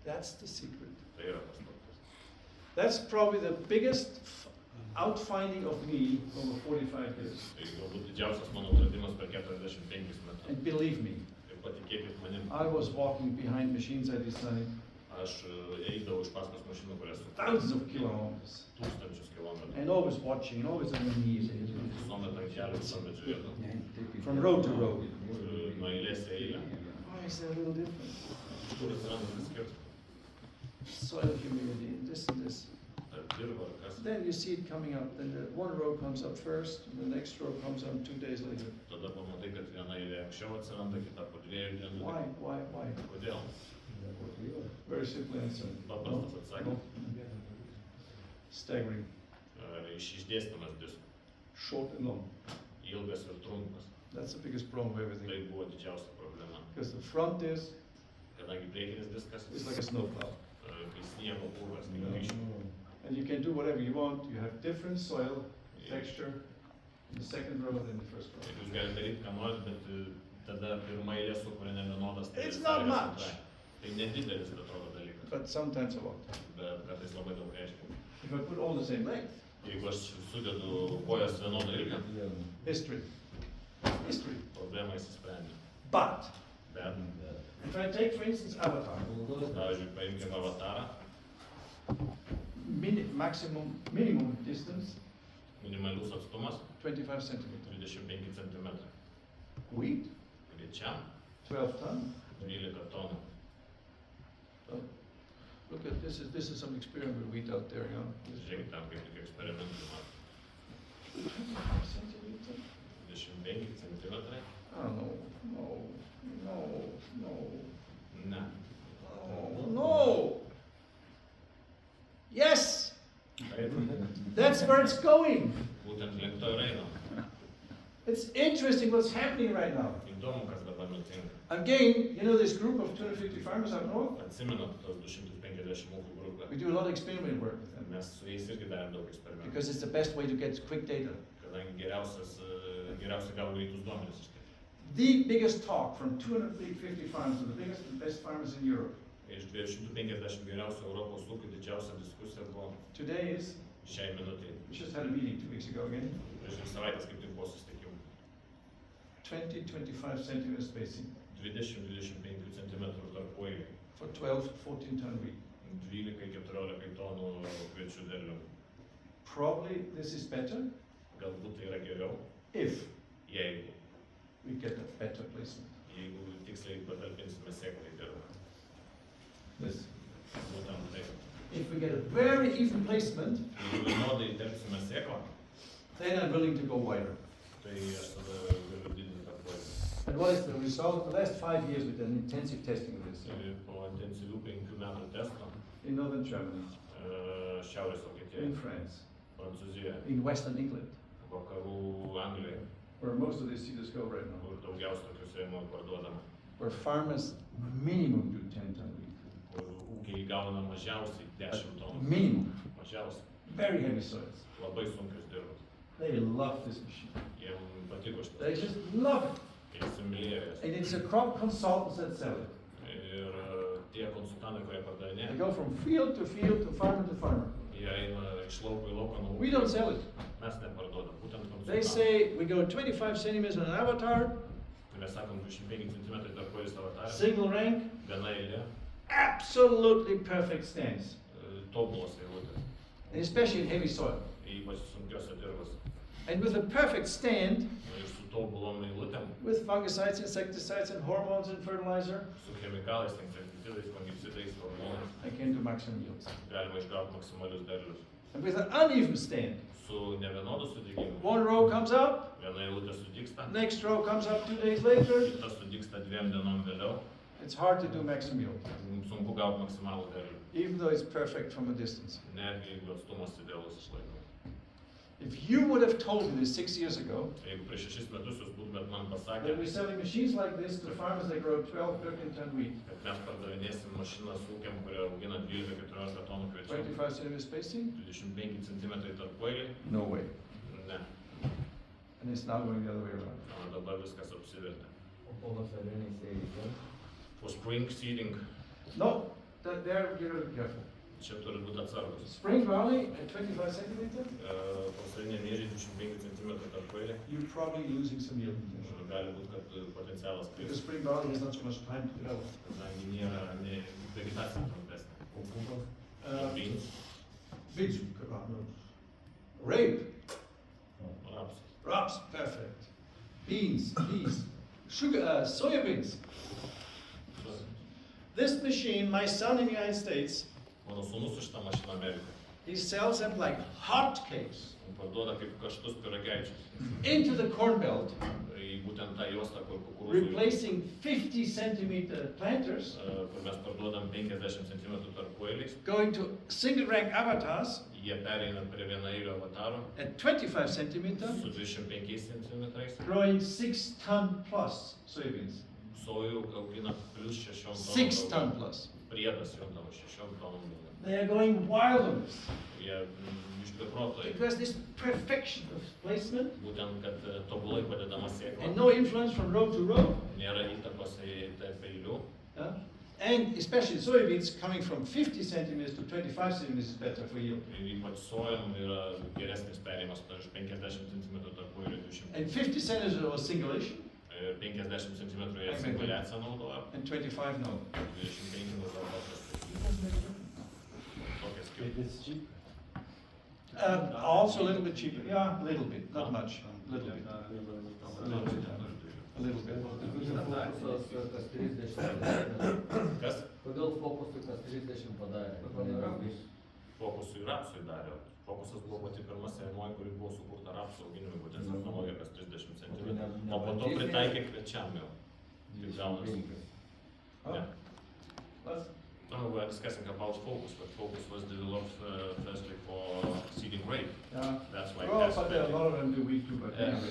That's the secret. Tai yra paslaptis. That's probably the biggest outfinding of me over 45 years. Tai galbūt didžiausias mano atradimas per 45 metus. And believe me, Ir patikėkit manim, I was walking behind machines I designed, aš eidavau iš paskos mašinų, kurias su thousands of kilometers, tūkstančius kilometrų. and always watching, and always on my knees, Visuomet ant kelių, visuomet žiūrėdavau. from road to road. Nuo eilės į eilę. Why is there a little difference? Iš kur atsiranda tas skirtumas? Soil humidity, this and this. Ar dirba, ar kas? Then you see it coming up, then the one row comes up first, and the next row comes up 2 days later. Tada pamatai, kad viena eilė anksčiau atsiranda, kita po 2 dienų. Why? Kodėl? Very simple answer. Paprastas atsakymas. Staggering. Išdėstymas diskų. Short and long. Ilgas ir trumpas. That's the biggest problem with Tai everything. buvo didžiausia problema. Because the front disc Kadangi priekinis diskas is like a snowplow. kai sniego purvas, tai grįžtų. And you can do whatever you want. You have different soil texture in the second row than the first row. Jūs galite daryti, ką norit, bet tada pirma eilė sukuria nevienodas. It's not much. Tai nedidelis, atrodo, dalykas, But sometimes a lot. bet kartais labai daug reiškia. If I put all the same length, Jeigu aš sudedu kojas vienodą ilgio, history. History. problema įsisprendė. But Bet, if I take, for instance, Avatar, pavyzdžiui, paimkime avatarą, minimum distance, minimalius atstumas 25 centimeters. 25 cm. Wheat, Greičiam 12 ton. 12 tonų. Look at this. This is some experiment with wheat out there, you know. Žiūrėkit, tam kaip tik eksperimentų mato. 25 centimeters. 25 cm. Oh no, no, no, no, Ne. no, no. Yes, Taip. that's where it's going. Būtent link to ir einam. It's interesting what's happening right now. Įdomu, kas dabar nutinka. Again, you know this group of 250 farmers up north? Atsimenat tos 250 ūkių grupę? We do a lot of experimental work with them Mes su jais irgi darėm daug eksperimentų. because it's the best way to get quick data. Kadangi geriausia gavo greitus duomenis iš tai. The biggest talk from 250 farmers, the biggest and best farmers in Europe, Iš 250 geriausių Europos ūkių didžiausia diskusija buvo today is, šiai minutei. we just had a meeting 2 weeks ago again, Prieš 2 savaitės kaip tik buvo susitikimų. 20-25 centimeter spacing 20-25 cm tarpueiliai. for 12-14 ton wheat. 12-14 tonų kviečių derlių. Probably this is better Galbūt tai yra geriau, if jeigu we get a better placement. tiksliai patalpinsime sėklą į dirvą. This. Būtent taip. If we get a very even placement, Jeigu vienodai įterpsime sėklą, then I'm willing to go wider. tai aš tada galiu didinti tarpueilį. And what is the result? The last 5 years we've done intensive testing of this Ir po intensyvių 5 metų testo in northern Germany, Šiaurės in Vokietijoje, France, Prancūzijoje, in western England, vakarų Anglijoje, where most of these seeders go right now, kur daugiausia tokių sėjimų parduodama, where farmers minimum do 10 ton wheat. kur ūkiai gauna mažiausiai 10 tonų. Minimum. Mažiausiai. Very heavy soils. Labai sunkius dirbos. They love this machine. Jiem patiko They šitas. just love it. Jie įsimylėjo jas. And it's the crop consultants that sell it. Ir tie konsultantai, kurie They pardavinėja, go from field to field to farmer. jie eina iš lauko į lauką nuo We don't sell it. Mes neparduodam, būtent They konsultantai. say we go 25 centimeters on an avatar, Tai mes sakom 25 cm tarpuelis avatarė, single rank, viena eilė, absolutely perfect stands. tobulos eilutės, And especially in heavy soil. ypač sunkiose dirvose. And with a perfect stand, Ir su tobulom eilutėm, with fungicides, insecticides, and hormones and fertilizer, su chemikalais, insekticidais, fungicidais, hormonais, I can do maximum yields. galima išgauti maksimalius derlius. And with an uneven stand, Su nevienodu sudėgymu, one row comes up, viena eilutė sudygsta, next row comes up 2 days later. kita sudygsta 2 dienom vėliau, It's hard to do maximum yield, sunku gauti maksimalų derlių, even though it's perfect from a distance. netgi jeigu atstumas idealus išlaiko. If you would have told me this 6 years ago, Jeigu prieš 6 metus jūs būtumėt man that pasakę, we're selling machines like this to farmers that grow 12-13 ton wheat, kad mes pardavinėsim mašinas ūkiam, kurie augina 12-14 tonų kviečių, 25 centimeter spacing, 25 cm tarpueiliai, no way. ne. And it's now going the other way around. O dabar viskas apsivertė. O vasariniai sėjai. For spring seeding, No, there you gotta be careful. čia turi būti atsargus. Spring barley at 25 centimeter, Vasarinė mėžiai 25 cm tarpueiliai, you're probably losing some yield. gali būti, kad potencialas Because kris, spring barley has not so much time to develop. kadangi nėra vegetacija trumpesnė. O pupos. Beans, Beans, rape, rapsas. raps, perfect. Beans, peas, sugar, soya beans. This machine, my son in the United States, Mano sūnus su šitą mašiną Amerikoje. he sells them like hotcakes Parduoda kaip karštus pyragaičius. into the corn belt. Į būtent tą juostą, kur replacing 50 centimeter planters, kur mes parduodam 50 cm tarpueiliais, going to single rank avatars jie pereina prie vienaeilio avatarų at 25 centimeter, su 25 cm, growing 6 ton plus soybeans. sojų augina plus 6 tonų. 6 ton plus. Priedas juntavo 6 tonų. They are going wild on this Jie iš beproto, because this perfection of placement būtent, kad tobulai padedama sėkla, and no influence from row to row. nėra įtakos į tarp eilių. And especially soybeans coming from 50 centimeters to 25 centimeters is better for yield. Ir ypač sojom yra geresnis perėjimas iš 50 cm tarpueilių 200. And 50 centimeters was singulation, Ir 50 cm jie singulaciją naudoja, and 25 no. 25 naudoja paprastai. Tokie skirtumai. It's cheap. Also a little bit cheaper. Yeah, a little bit, not much. A little bit. A little bit. Fokusas kas 30 padarė. Kas? Kodėl fokusui kas 30 padarė? Fokusui rapsui darė. Fokusas buvo pati pirma sėjamoji, kuri buvo sukurta rapsų auginimui, būtent technologija kas 30 cm. O po to pritaikė kviečiam jau. Taip gaunasi. Yeah. We're discussing about focus, but focus was developed firstly for seeding rape. Yeah. That's why Well, that's but there are a lot of them do wheat too, but Yeah. anyway.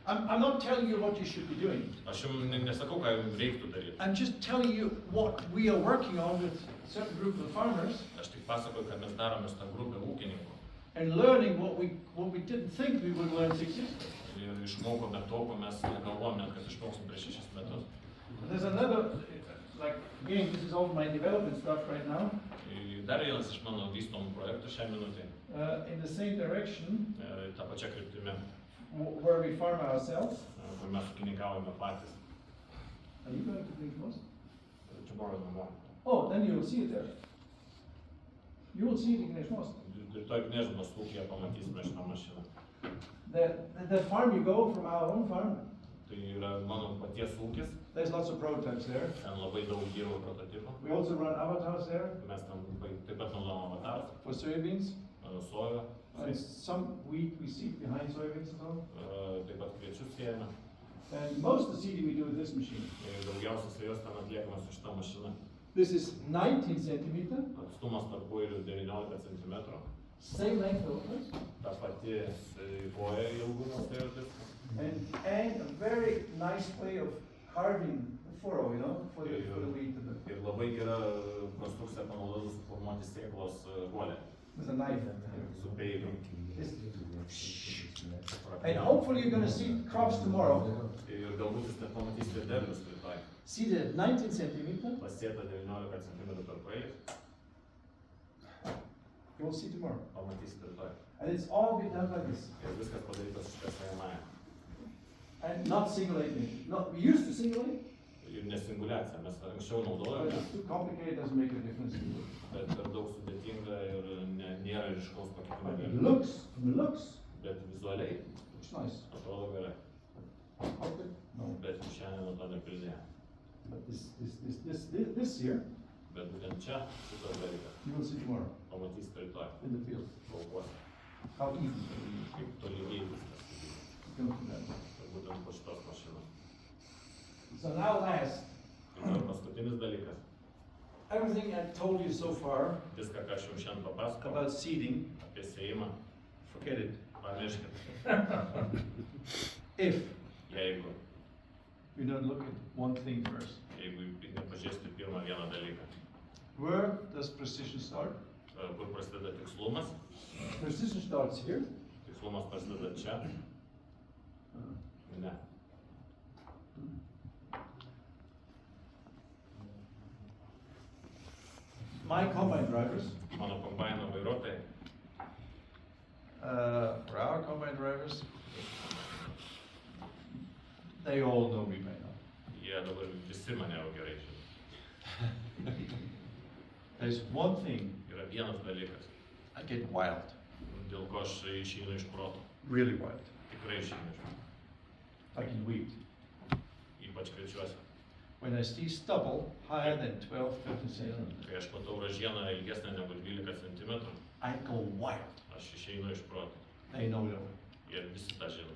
I'm not telling you what you should be doing. Aš jums nesakau, ką jums reiktų daryti. I'm just telling you what we are working on with a certain group of farmers Aš tik pasakoju, kad mes darome su tą grupę ūkininkų. and learning what we didn't think we would learn 6 years ago. Ir išmokome to, ko mes negalvojame, kad išmoksim prieš 6 metus. There's another, like, again, this is all my development stuff right now. Ir dar vienas iš mano vystomų projektų šią minutę. In the same direction, Ta pačia kryptimi, where we farm ourselves. kur mes ūkininkaujame patys. Are you going to drink most? Čia buvo namo. Oh, then you will see it there. You will see it in Gnežnos. Rytoj Gnežnos ūkyje pamatysime šitą mašiną. The farm you go from our own farm, Tai yra mano paties ūkis, there's lots of prototypes there. ten labai daug gyrų prototipų. We also run avatars there Mes ten taip pat naudojame avatarus, for soybeans. soją, And some wheat we seed behind soybeans and so taip pat kviečius siejame. on. And most of the seeding we do with this machine. Ir daugiausiai sėjos ten atliekamas su šitą mašiną. This is 19 centimeter, Atstumas tarp poilių 19 cm. same length of us, Ta pati koja ilgumas sėjos. and a very nice way of carving the furrow, you know, for the wheat Ir labai gera konstrukcija panaudota suformuoti sėklos ruolę with a knife. su peiliu. And hopefully you're going to see crops tomorrow. Ir galbūt jūs net pamatysite derlius rytoj. Seeded at 19 centimeter, Pasėta 19 cm per pailį, you will see tomorrow. pamatysite rytoj. And it's all been done like this. Ir viskas padaryta su šitą sėjamąją. And not singulating. Not, we used to singulate, Ir nesinguliacija, mes anksčiau but naudojame, it's too complicated, doesn't make a difference. bet per daug sudėtinga ir nėra ryškaus But pakeitimo. it looks Bet vizualiai looks nice. atrodo gerai. Okay. No. Bet šiandien to nepildė. But this here, Bet būtent čia šitas dalykas. you will see tomorrow Pamatysite rytoj. in the field. Laukuose. How easy Kaip tolygiai viskas. it's going to be done. Ir būtent po šitos mašinos. So now last, Ir dar paskutinis dalykas. everything I told you so far Viską, ką aš jums šiandien papasakojau about seeding, apie sėjimą, forget it. pamirškit. If Jeigu we don't look at one thing first. nepažiūrėsite pirmą vieną dalyką. Where does precision start? Kur prasideda tikslumas? Precision starts here. Tikslumas prasideda čia? Ne. My combine drivers, Mano kombaino vairuotojai, for our combine drivers, they all know me by now. jie dabar visi mane jau gerai žino. There's one thing, Yra vienas dalykas, I get wild, dėl ko aš išeinu iš proto. really wild, Tikrai išeinu iš proto. like in wheat. Ypač kviečiuosi. When I see stubble higher than 12, 13 centimeters, Kai aš matau ražieną ilgesnę negu 12 cm, I go wild. aš išeinu iš proto. They know it all. Ir visi tą žino.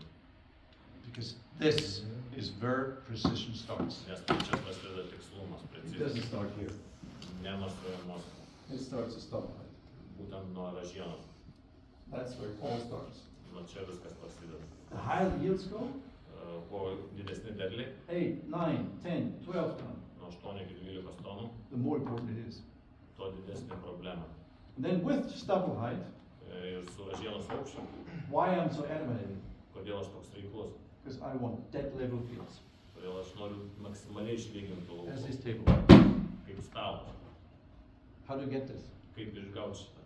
Because this is where precision starts. Nes tai čia prasideda tikslumas, It precizija. doesn't start here. Ne nuo stojamos, It starts at stoplight. būtent nuo ražienos. That's where it all starts. Nuo čia viskas prasideda. The higher the yields go, Kuo didesni derliai, 8, 9, 10, 12 ton, nuo 8 iki 12 tonų, the more important it is. tuo didesnė problema. And then with stubble height, Ir su ražienos aukščiu, why I'm so adamant in it? kodėl aš toks reiklus? Because I want dead level fields, Todėl aš noriu maksimaliai išlyginti as this laukus, table. kaip stalas. How to get this? Kaip išgauti šitą?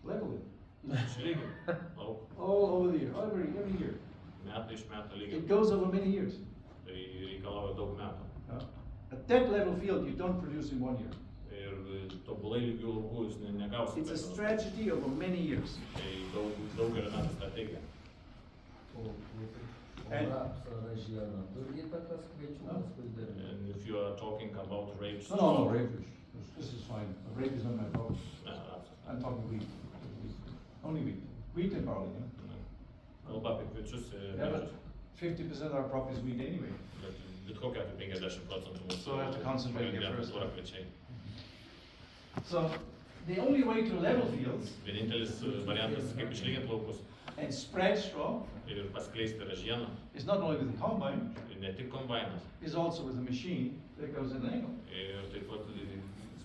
Level it. Išlyginti lauką. All over the year, every year. Metai iš metų It lyginti. goes over many years. Tai reikalauja daug metų. A dead level field you don't produce in 1 year. Ir tobulai lygių laukų jūs negausite. It's a strategy over many years. Tai daugelio metų strategija. O And- rapsą ražieną turi įtakos kviečių paskui derliui? And if you are talking about rapes. No, rape is, this is fine. Rape is not my problem. Ne, rapsas. I'm talking wheat. Only wheat. Wheat and barley, yeah? Kalba apie kviečius ir Yeah, but medžius. 50% of our crop is wheat anyway. Bet kokia apie 50% mūsų. So I have to concentrate here pagrindinė first. kultūra kviečiai. So the only way to level fields Vienintelis variantas, kaip išlyginti laukus and spread straw ir paskleisti ražieną, is not only with the combine, ir ne tik kombainas. is also with a machine that goes in an angle. Ir taip pat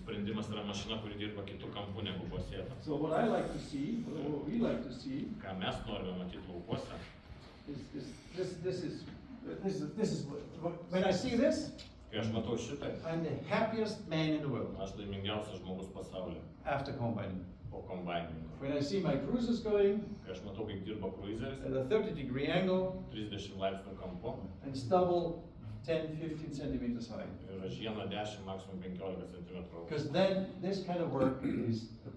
sprendimas yra mašina, kuri dirba kitų kampų negu buvo sėta. So what I like to see, or what we like to see, Ką mes norime matyti laukuose, this is when I see this, kai aš matau šitą, I'm the happiest man in the world aš laimingiausias žmogus pasaulyje after combining. po kombainingo. When I see my cruisers going Kai aš matau, kaip dirba cruiseris, at a 30-degree angle 30 laipsnių kampu, and stubble 10, 15 centimeters high. ir ražiena 10, maksimum 15 cm. Because then this kind of work is the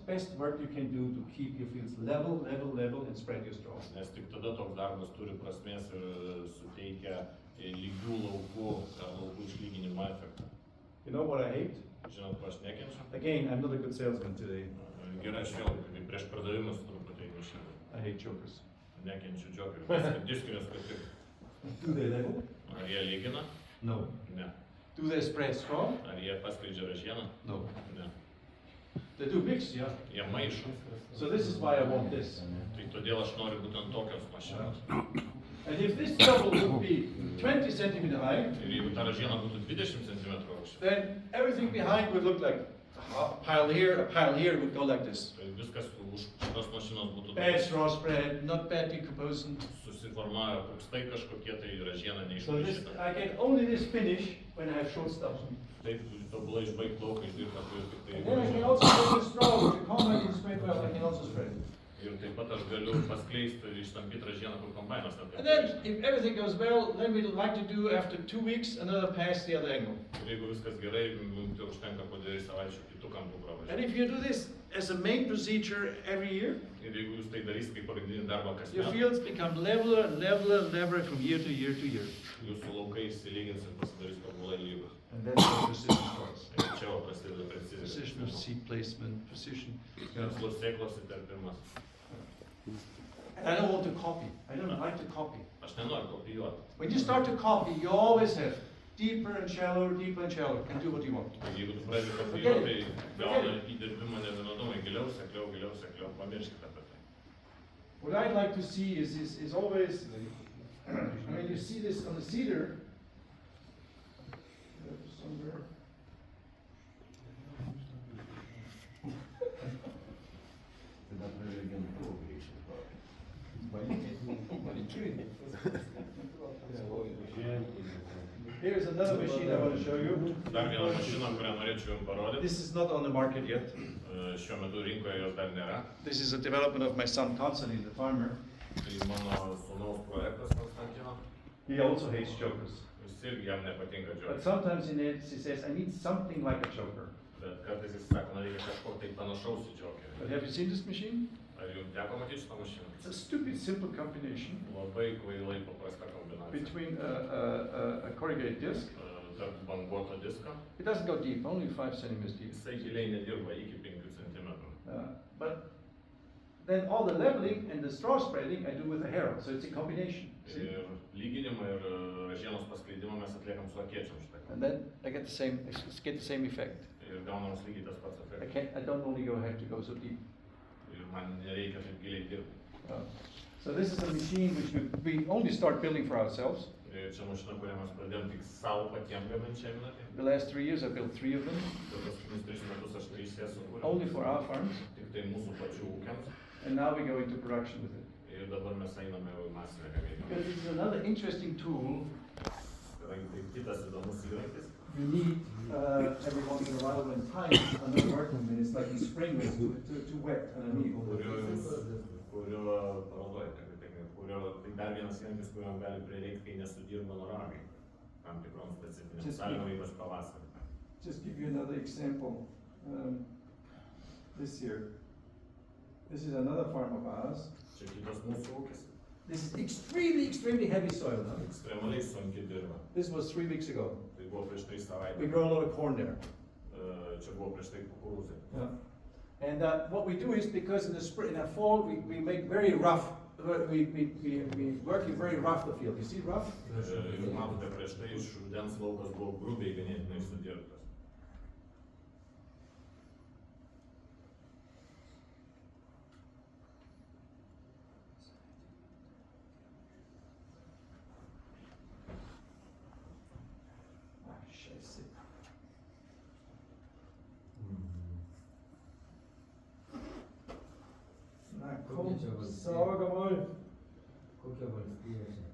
best work you can do to keep your fields level and spread your straw. Nes tik tada toks darbas turi prasmės ir suteikia lygių laukų išlyginimo efektą. You know what I hate? Žinot, ko aš nekenčiu? Again, I'm not a good salesman today. Gerai, aš vėl prieš pardavimus truputį išėjau. I hate jokers. Nekenčiu džokerių. Diskinius kaip tik. Do they level? Ar jie lygina? No. Ne. Do they spread straw? Ar jie paskleidžia ražieną? No. Ne. They do mix, yeah. Jie maišo. So this is why I want this. Tai todėl aš noriu būtent tokios mašinos. And if this stubble would be 20 centimeter high, Ir jeigu ta ražiena būtų 20 cm aukščio, then everything behind would look like a pile here, it would go like this. tai viskas už šitos mašinos būtų Bad straw spread, not bad decomposing. susiformavę pūkstai kažkokie, tai ražiena So this, neišmaišyta. I get only this finish when I have short stubble. Taip, turi tobulai išbaigti lauką, išdirbti turi tik tai And then I can ražieną. also take the straw, which the combine can spread well, I can also spread it. Ir taip pat aš galiu paskleisti ir ištampyti ražieną, kur kombainas net And then, if everything goes well, then we'd like to do after 2 weeks another pass the other angle. Ir jeigu viskas gerai, mums tai užtenka po 2 savaičių kitų kampų And pravažiuoti. if you do this as a main procedure every year, Ir jeigu jūs tai darysite kaip pagrindinį darbą kas your metų, fields become leveler and leveler and leveler from year to year to year. jūsų laukai išsilygins ir pasidarys tobulai lygus. And that's where precision starts. Ir čia va prasideda precizija. Precision of seed placement, precision. Verslos sėklos įterpimas. And I don't want to copy. I don't like to copy. Aš nenoriu kopijuoti. When you start to copy, you always have deeper and shallower, and do what you want. Tai jeigu tu pradedi kopijuoti, tai gauna įdirbimo nevienodumai giliau, sekliau, pamirškite apie tai. What I'd like to see is always, when you see this on the cedar, somewhere. Tada prelegentūrų grįžti. Here's another machine I want to show you. Dar vieną mašiną, kurią norėčiau jums parodyti. This is not on the market yet. Šiuo metu rinkoje jos dar nėra. This is a development of my son Konstantin, the farmer. Tai mano sūnaus projektas Konstantino. He also hates jokers. Jis irgi jam nepatinka But džiaugsmas. sometimes he says, I need something like a joker. Bet kartais jis sako, man reikia kažko tai panašaus į džokerį. But have you seen this machine? Ar jums teko matyti šitą mašiną? It's a stupid, simple combination Labai kvailai paprasta kombinacija. between a corrugated disc. Tarp banguoto disko. It doesn't go deep, only 5 centimeters deep. Jisai giliai nedirba iki 5 cm. But then all the leveling and the straw spreading I do with a harrow, so it's a combination. See? Ir lyginimą ir ražienos paskleidimą mes atliekam su akėčiom šitą. And then I get the same effect. Ir gaunamas lygiai tas pats efektas. I don't only have to go so deep. Ir man nereikia taip giliai dirbti. So this is a machine which we only start building for ourselves. Ir čia mašina, kurią mes pradėjom tik savo patiem gaminti šią minutę. The last 3 years I built 3 of them, Per paskutinius 3 metus aš 3 jas sukūriau. only for our farms. Tik tai mūsų pačių ūkiams. And now we go into production with it. Ir dabar mes einame jau į masinę gamybą. Because this is another interesting tool Kadangi tai kitas įdomus įrankis. you need every once in a while when times are not working, when it's like in spring, when it's too wet underneath. Kurio parodoje, kurio tai dar vienas įrankis, kuriam gali prireikti, kai nesudirba noragai tam tikrom specifinėm sąlygom, ypač pavasarį. Just give you another example. This here. This is another farm of ours. Čia kitas mūsų ūkis. This is extremely heavy soil. Huh? Ekstremaliai sunki dirba. This was 3 weeks ago. Tai buvo prieš 3 We savaitės. grow a lot of corn there. Čia buvo prieš tai kukurūzai. Yeah. And what we do is because in the spring, in the fall, we make very rough. We work in very rough the field. You see rough? Ir matote, prieš tai iš rudens laukas buvo grubiai ganėtinai sudirbtas. Kokia valstybė čia?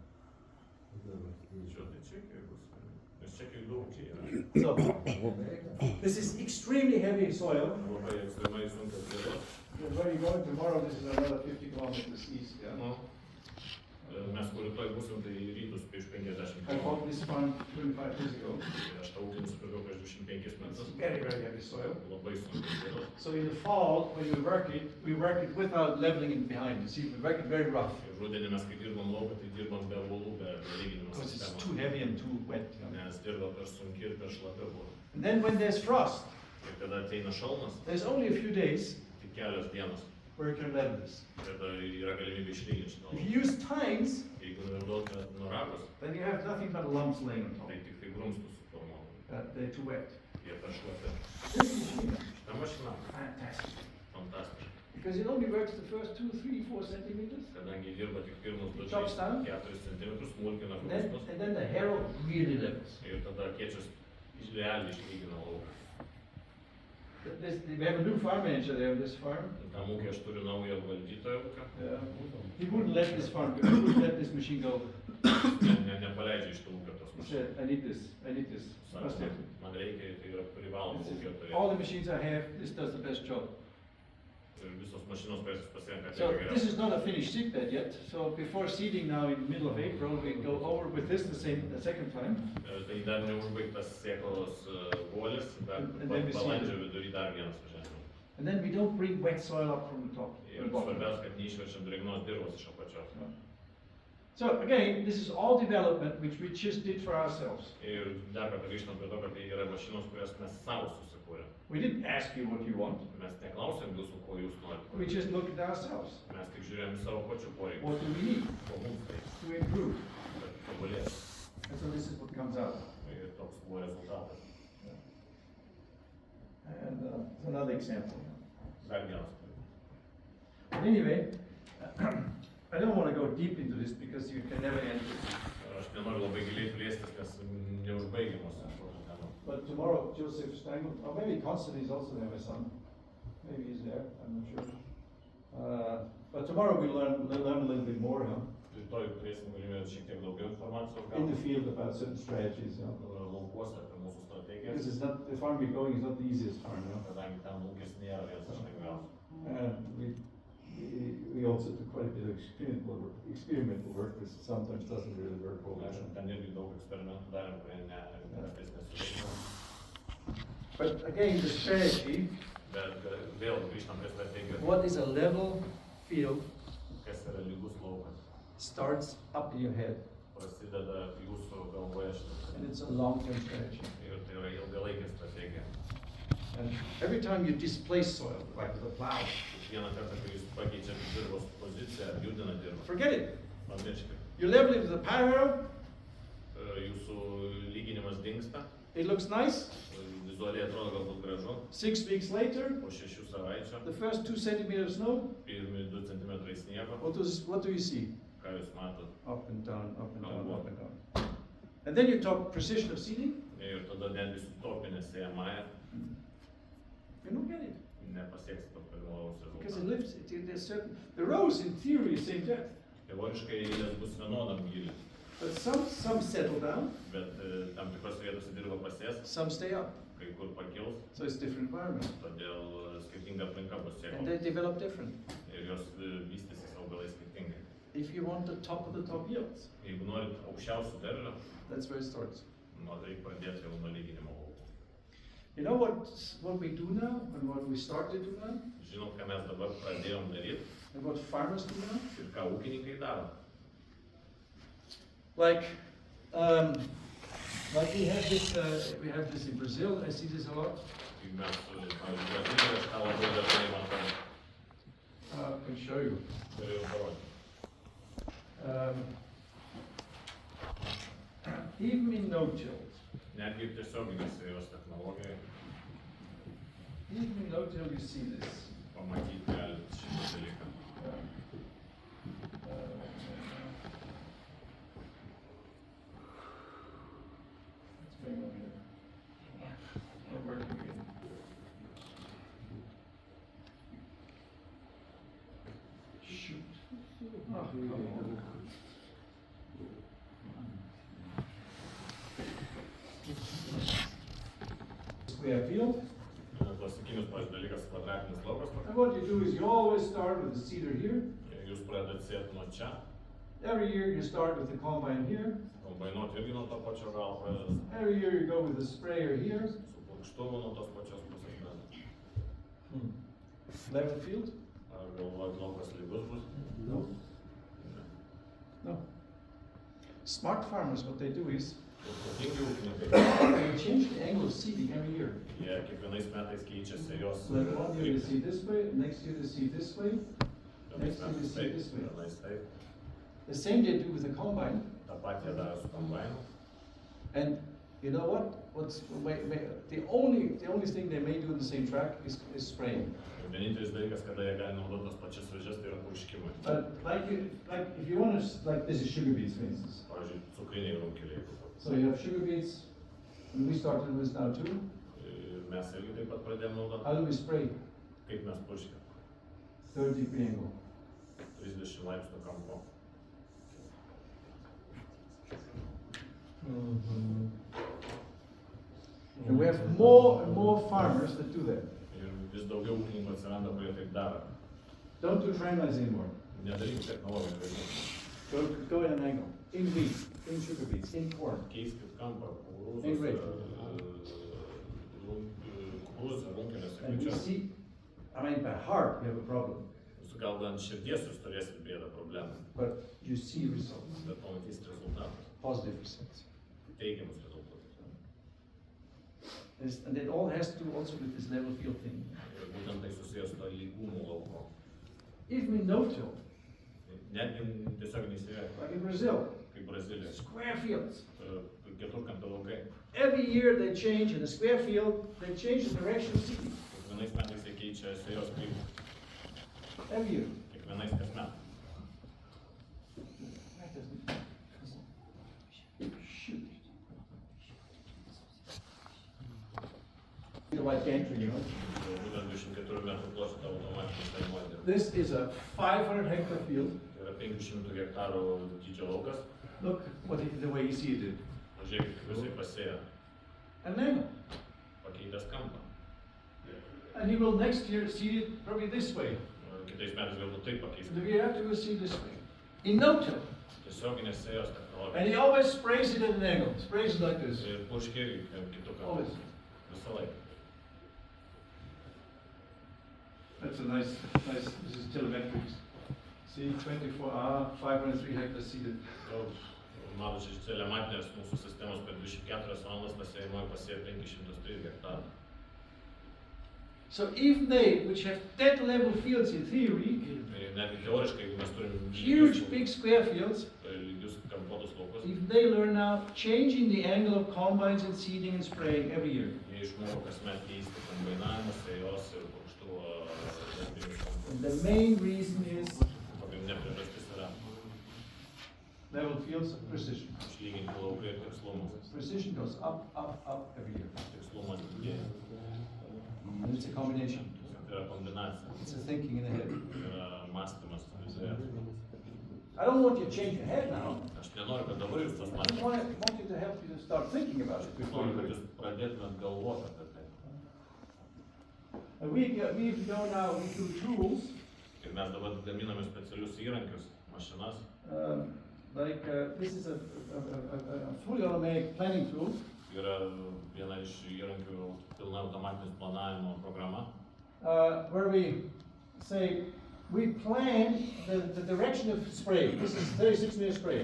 Kokia valstybė? Čia tai Čekijoj bus. Nes Čekijoj daug čia yra. So Amerika? this is extremely heavy soil. Labai ekstremaliai sunkios dirvos. Where you're going tomorrow, this is another 50 kilometers east. Yeah. Nu, mes kur rytoj busim, tai į rytus prieš 50 I km. bought this farm 25 years ago. Aš tą ūkį nusipirkau prieš 25 It's metus. very heavy soil. Labai sunkios dirvos. So in the fall, when we work it without leveling it behind. You see, we work it very rough Ir rudenį mes, kai dirbam lauką, tai dirbam be uolų, be lyginimo because it's too sistemos. heavy and too wet. You know. Nes dirba per sunki ir per šlapia buvo. And then when there's frost, Ir kada ateina šalnas, there's only a few days tik kelios dienos, where you can level this. kada yra galimybė išlyginti šitą If lauką. you use tines, Jeigu naudoti noragus, then you have nothing but lumps laying on top. tai tik tai grumstus suformuoja. They're too wet. Jie per šlapia. This machine, Šitą mašiną, fantastic. fantastiška. Because it only works the first 2, 3, 4 centimeters. Kadangi dirba tik pirmus du Chops down. 4 cm, smulkina And grumstus. then the harrow really levels. Ir tada kiečias realiai išlygina lauką. We have a new farm manager there on this farm. Tam ūkį aš turiu naują valdytoją ūkio. He wouldn't let this farm go. He wouldn't let this machine go. Nepaleidžia iš to ūkio tos He mašinos. said, I need this. Sako, Must have. man reikia, tai yra privaloma This is- ūkio turėti. All the machines I have, this does the best job. Ir visos mašinos, kurias jis pasirenka, So tai this geriausia. is not a finished seed bed yet. So before seeding now in the middle of April, we go over with this the second time. Tai dar neužbaigtas sėklos guolis, bet And then we see balandžio the- vidury dar vienas važiavimas. And then we don't bring wet soil up from the top. Ir svarbiausia, kad neišverčiam drėgnos dirvos iš apačios. So again, this is all development which we just did for ourselves. Ir dar kartą grįžtam prie to, kad tai yra mašinos, kurias mes savo susikūrėm. We didn't ask you what you want. Mes neklausėm jūsų, ko jūs norite. We just looked at ourselves. Mes tik žiūrėjom į savo pačių poreikius. What do we need Ko mums reikia, to improve? kad tobulėtų. And so this is what comes out. Ir toks buvo rezultatas. And another example. Dar vienas. But anyway, I don't want to go deep into this because you can never end it. Aš nenoriu labai giliai plėstis, nes neužbaigiamas šios temos. But tomorrow, Joseph Stangl, or maybe Constantine is also there, my son. Maybe he's there, I'm not sure. But tomorrow we'll learn a little bit more, huh? Rytoj turėsim galimybę šiek tiek daugiau informacijos In the gauti. field about certain strategies, you know? Laukuose apie mūsų strategijas, Because it's not, the farm we're going is not the easiest farm, you know? kadangi ten ūkis nėra vienas iš lengviausių. And we also do quite a bit of experimental work, which sometimes doesn't really work all the Mes time. ten irgi daug eksperimentų darėm, kurie kartais nesuveikia. But again, the strategy, Bet vėl grįžtam prie strategijos. what is a level field Kas yra lygus laukas? starts up in your head, Prasideda jūsų galvoje šitas. and it's a long-term strategy. Ir tai yra ilgalaikė strategija. And every time you displace soil, like with a plow, kiekvieną kartą, kai jūs pakeičiat dirvos poziciją, judina dirvą. Forget it. Pamirškit. You're leveling with a power, Jūsų lyginimas dingsta, it looks nice. vizualiai atrodo galbūt gražu. 6 weeks later, Po 6 savaičių, the first 2 centimeters snow, pirmi 2 cm sniego, what do you see? ką jūs matot. Up and down, up and down, Oh, up and down. And then you talk precision of seeding, Ir tada netgi su topinė sėjamąja you don't get it. nepasieks to pirmalaus Because it rezultato. lifts, there's certain, the rows in theory is same depth, Teoriškai eilės bus vienodam gyliui, but some settle down, bet tam tikrose vietose dirba pasės, some stay up. kai kur pakils, So it's different environment. todėl skirtinga aplinka bus And they sėklos develop different. ir jos vystysis augalai skirtingai. If you want the top of the top yields, Jeigu norit aukščiausių derlių, that's where it starts. reikia pradėti jau nuo lyginimo laukų. You know what we do now and what we start to do now Žinot, ką mes dabar pradėjom daryti and what farmers do now? ir ką ūkininkai daro. Like we have this in Brazil. I see this a lot. Kai mes, pavyzdžiui, Brazilijoje tą labai dažnai matome, I can show you. galiu jau parodyti. Even in no-till, Netgi ir tiesioginės sėjos technologijoje even in no-till, you see this. pamatyti galit šitą dalyką. Let's bring it here. Not working again. Shoot. Oh, come on. Square field. Klasikinis, pavyzdžiui, dalykas kvadratinis laukas. And what you do is you always start with the seeder here. Jūs pradedat sėti nuo čia, Every year you start with the combine here. kombainuoti irgi nuo to pačio galo pradedat, Every year you go with the sprayer here. su purkštuvu nuo tos pačios pusės pradedat. Level field? Ar galvojat, laukas lygus bus? No. No. Smart farmers, what they do is Ir protingi ūkininkai, they change the angle of seeding every year. jie kiekvienais metais keičia sėjos Like 1 year they seed this way, next year they seed this way. Vienais next year they metais seed taip, this way. vienais taip. The same they do with the combine. Ta patį jie daro su kombainu. And you know what? The only thing they may do in the same track is spraying. Ir vienintelis dalykas, kada jie gali naudoti tas pačias vėžes, tai yra purškimai. But like if you want to, like this is sugar beets, for instance. Pavyzdžiui, cukriniai runkeliai. So you have sugar beets, and we started with this now too. Ir mes irgi taip pat pradėjome naudoti. How do we spray? Kaip mes purškiam? 30-degree angle. 30 laipsnių kampu. And we have more and more farmers that do that. Ir vis daugiau ūkininkų atsiranda, kurie taip daro. Don't do triangles anymore. Nedarykit technologijų klaidų. Go in an angle. In wheat, in sugar beets, in corn. Keiskit kampą, Hey, great. kukurūzą, runkelėse, And we kviečius. see, I mean, by heart, we have a problem, Jūs gal ant širdies jūs turėsit bėdą problemą, but you see results, bet pamatysit rezultatus, positive results. teigiamus rezultatus. And it all has to do also with this level field thing. Ir būtent tai susijęs su to lygumų lauko. Even in no-till, Netgi tiesiog nesivėjo, like in Brazil, kaip Brazilijos. square fields. Keturkampio laukai. Every year they change in the square field, they change the direction of seeding. Kiekvienais metais jie keičia sėjos kryptį. Every year. Kiekvienais kasmet. Shoot. The white gantry, you know. Būtent 24 metrų pločio automatiškai skaičiuoja. This is a 500-hectare field. Tai yra 500 hektarų dydžio laukas. Look the way you see it. Pažiūrėkit, kaip jisai pasėjo, And then, pakeitęs kampą. and he will next year seed it probably this way. Kitais metais galbūt taip pakeis. And the year after we'll seed this way. In no-till. Tiesioginės sėjos And technologija. he always sprays it at an angle. Sprays it like this. Ir purškia irgi kitų kampų. Always. Visą laiką. That's a nice, this is telemetrics. See, 24 503 hectares seeded. Matot, iš telematinės mūsų sistemos per 24 valandas pasėjimo pasėjo 503 hektarų. So even they, which have that level fields in theory, Ir netgi teoriškai, jeigu mes turim huge big square fields, lygius kampuotus laukus, even they learn now changing the angle of combines and seeding and spraying every year. jie išmoko kasmet keisti kombinavimą, sėjos ir purkštuvo darbinius kampus. And the main reason is Pagrindinė priežastis yra level fields of precision. išlyginti laukai ir tikslumas. Precision goes up, up, up every year. Tikslumas didėja. And it's a combination. Tai yra kombinacija. It's a thinking in the head. Tai yra mąstymas viduje. I don't want you to change your head now. Aš nenoriu, kad dabar jūs tas I just mąstymas. want you to help you to start thinking about it Aš before noriu, you kad do jūs it. pradėtumėt galvoti apie tai. And we go now, we do tools, Ir mes dabar gaminame specialius įrankius, mašinas. this is a fully automatic planning tool. Yra viena iš įrankių pilna automatinis planavimo programa. Where we say, we plan the direction of spray. This is 36-meter spray.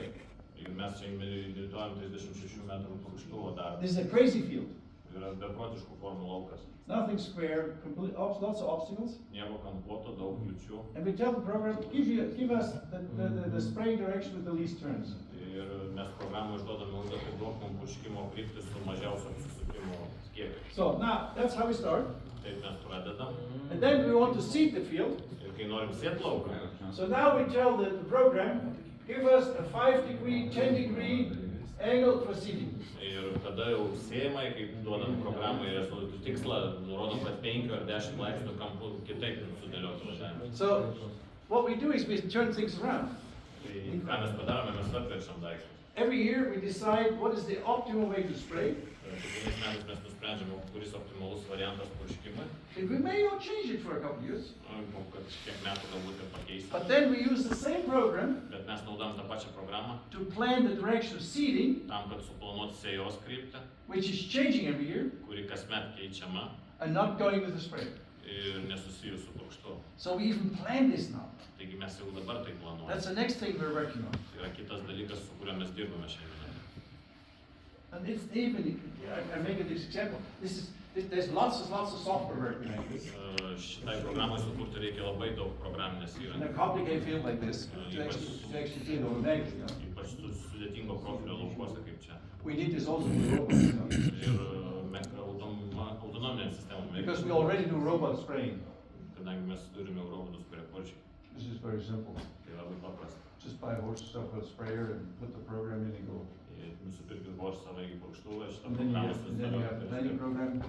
Ir mes čia imituojam 36 metrų purkštuvo darbą. This is a crazy field. Yra beprotiškų formų laukas. Nothing square, lots of obstacles. Nieko kampuoto, daug kliučių. And we tell the program, give us the spraying direction with the least turns. Ir mes programą išduodame užduotį, duok mums purškimo kryptį su mažiausiu apsisukimo kiekiu. So now, that's how we start. Taip mes pradedam. And then we want to seed the field. Ir kai norim sėt lauką, So now we tell the program, give us a 5-degree, 10-degree angle for seeding. ir tada jau sėjimai, kai duodam programai rezultatų tikslą, nurodom, kad 5 ar 10 laipsnių kampų kitaip sudėlioti važiavimą. So what we do is we turn things around. Tai ką mes padarome, mes atverčiam daiktus. Every year we decide what is the optimal way to spray. Kiekvienais metais mes nusprendžiame, kuris optimalus variantas purškimui. And we may not change it for a couple of years. Kad kiek metų galbūt ir pakeisti. But then we use the same program Bet mes naudojam tą pačią programą to plan the direction of seeding, tam, kad suplanuoti sėjos kryptį, which is changing every year, kuri kasmet keičiama and not going with the spray. ir nesusijus su purkštu. So we even plan this now. Taigi mes jau dabar tai planuojame. That's the next thing we're working on. Tai yra kitas dalykas, su kuriuo mes dirbame šiandien. And it's even, I make this example, there's lots of software work behind this. Šitai programai sukurti reikia labai daug programinės In a įrangos. complicated field like this, to actually do it automatically. Ypač sudėtingo profilio laukuose kaip čia. We need this also for robots, Ir autonominė sistema. because we already do robot spraying. Kadangi mes turime robotus, kurie purškia. This is very simple. Tai labai paprasta. Just buy a horse stuff with a sprayer and put the program in and go. Jei nusipirkit vos savaigi purkštuvą, šitą And then you programą have the planning program.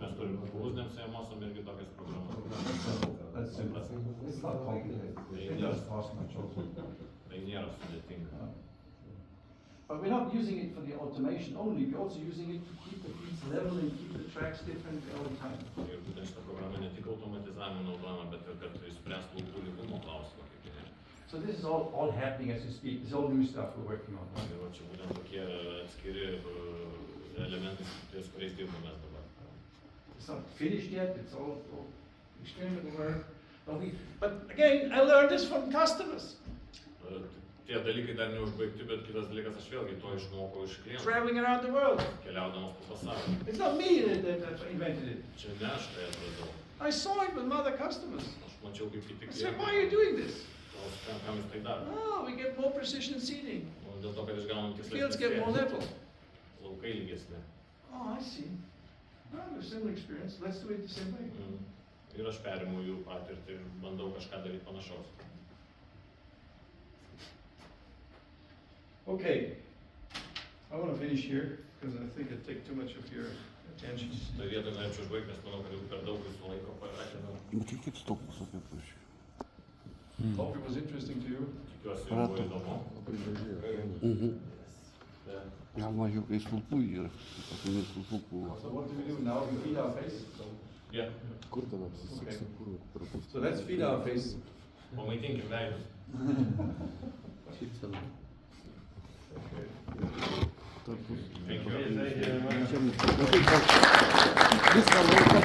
Mes turime kukurūznėms sėjamosiom irgi tokias programas. That's simple. It's not complicated. It doesn't cost much also. Tai nėra sudėtinga. But we're not using it for the automation only, we're also using it to keep the fields level and keep the tracks different all the time. Ir būtent šitą programą ne tik automatizavimą naudojama, bet ir kad išspręstų laukų lygumo klausimą. So this is all happening as we speak. This is all new stuff we're working on. Ir va čia būtent tokie atskiri elementai, ties kuriais dirbame mes dabar. It's not finished yet, it's all experimental work. But again, I learned this from customers. Tie dalykai dar neužbaigti, bet kitas dalykas aš vėlgi to išmokau iš klientų, Traveling around the world. keliaudamas po pasaulį. It's not me that invented it. Čia ne aš tai atradau. I saw it with other customers. Aš mačiau, kaip kiti I said, why klientai. are you doing this? Klausiu, kam jūs tai darote? Oh, we get more precision seeding. Dėl to, kad išgaunam Fields tikslesnį get more sėją. level. Laukai lygesni. Oh, I see. Oh, there's similar experience. Let's do it the same way. Ir aš perimu jų patirtį ir bandau kažką daryti panašaus. Okay. I want to finish here because I think it take too much of your attention. Tai vietoj norėčiau užbaigti, nes manau, kad jau per daug jūsų laiko paratėme. Tik tik stokus apie prašau. Hope it was interesting to you. Tikiuosi, jums buvo įdomu. Gal mažiau kai stulpų yra. Patinė stulpų buvo. So what do we do now? We feed our face. Yeah. Kur tada apsisuksi, kur truputį. So let's feed our face. Pamaitinkim veidus. Šypsena. Thank you. Visą laiką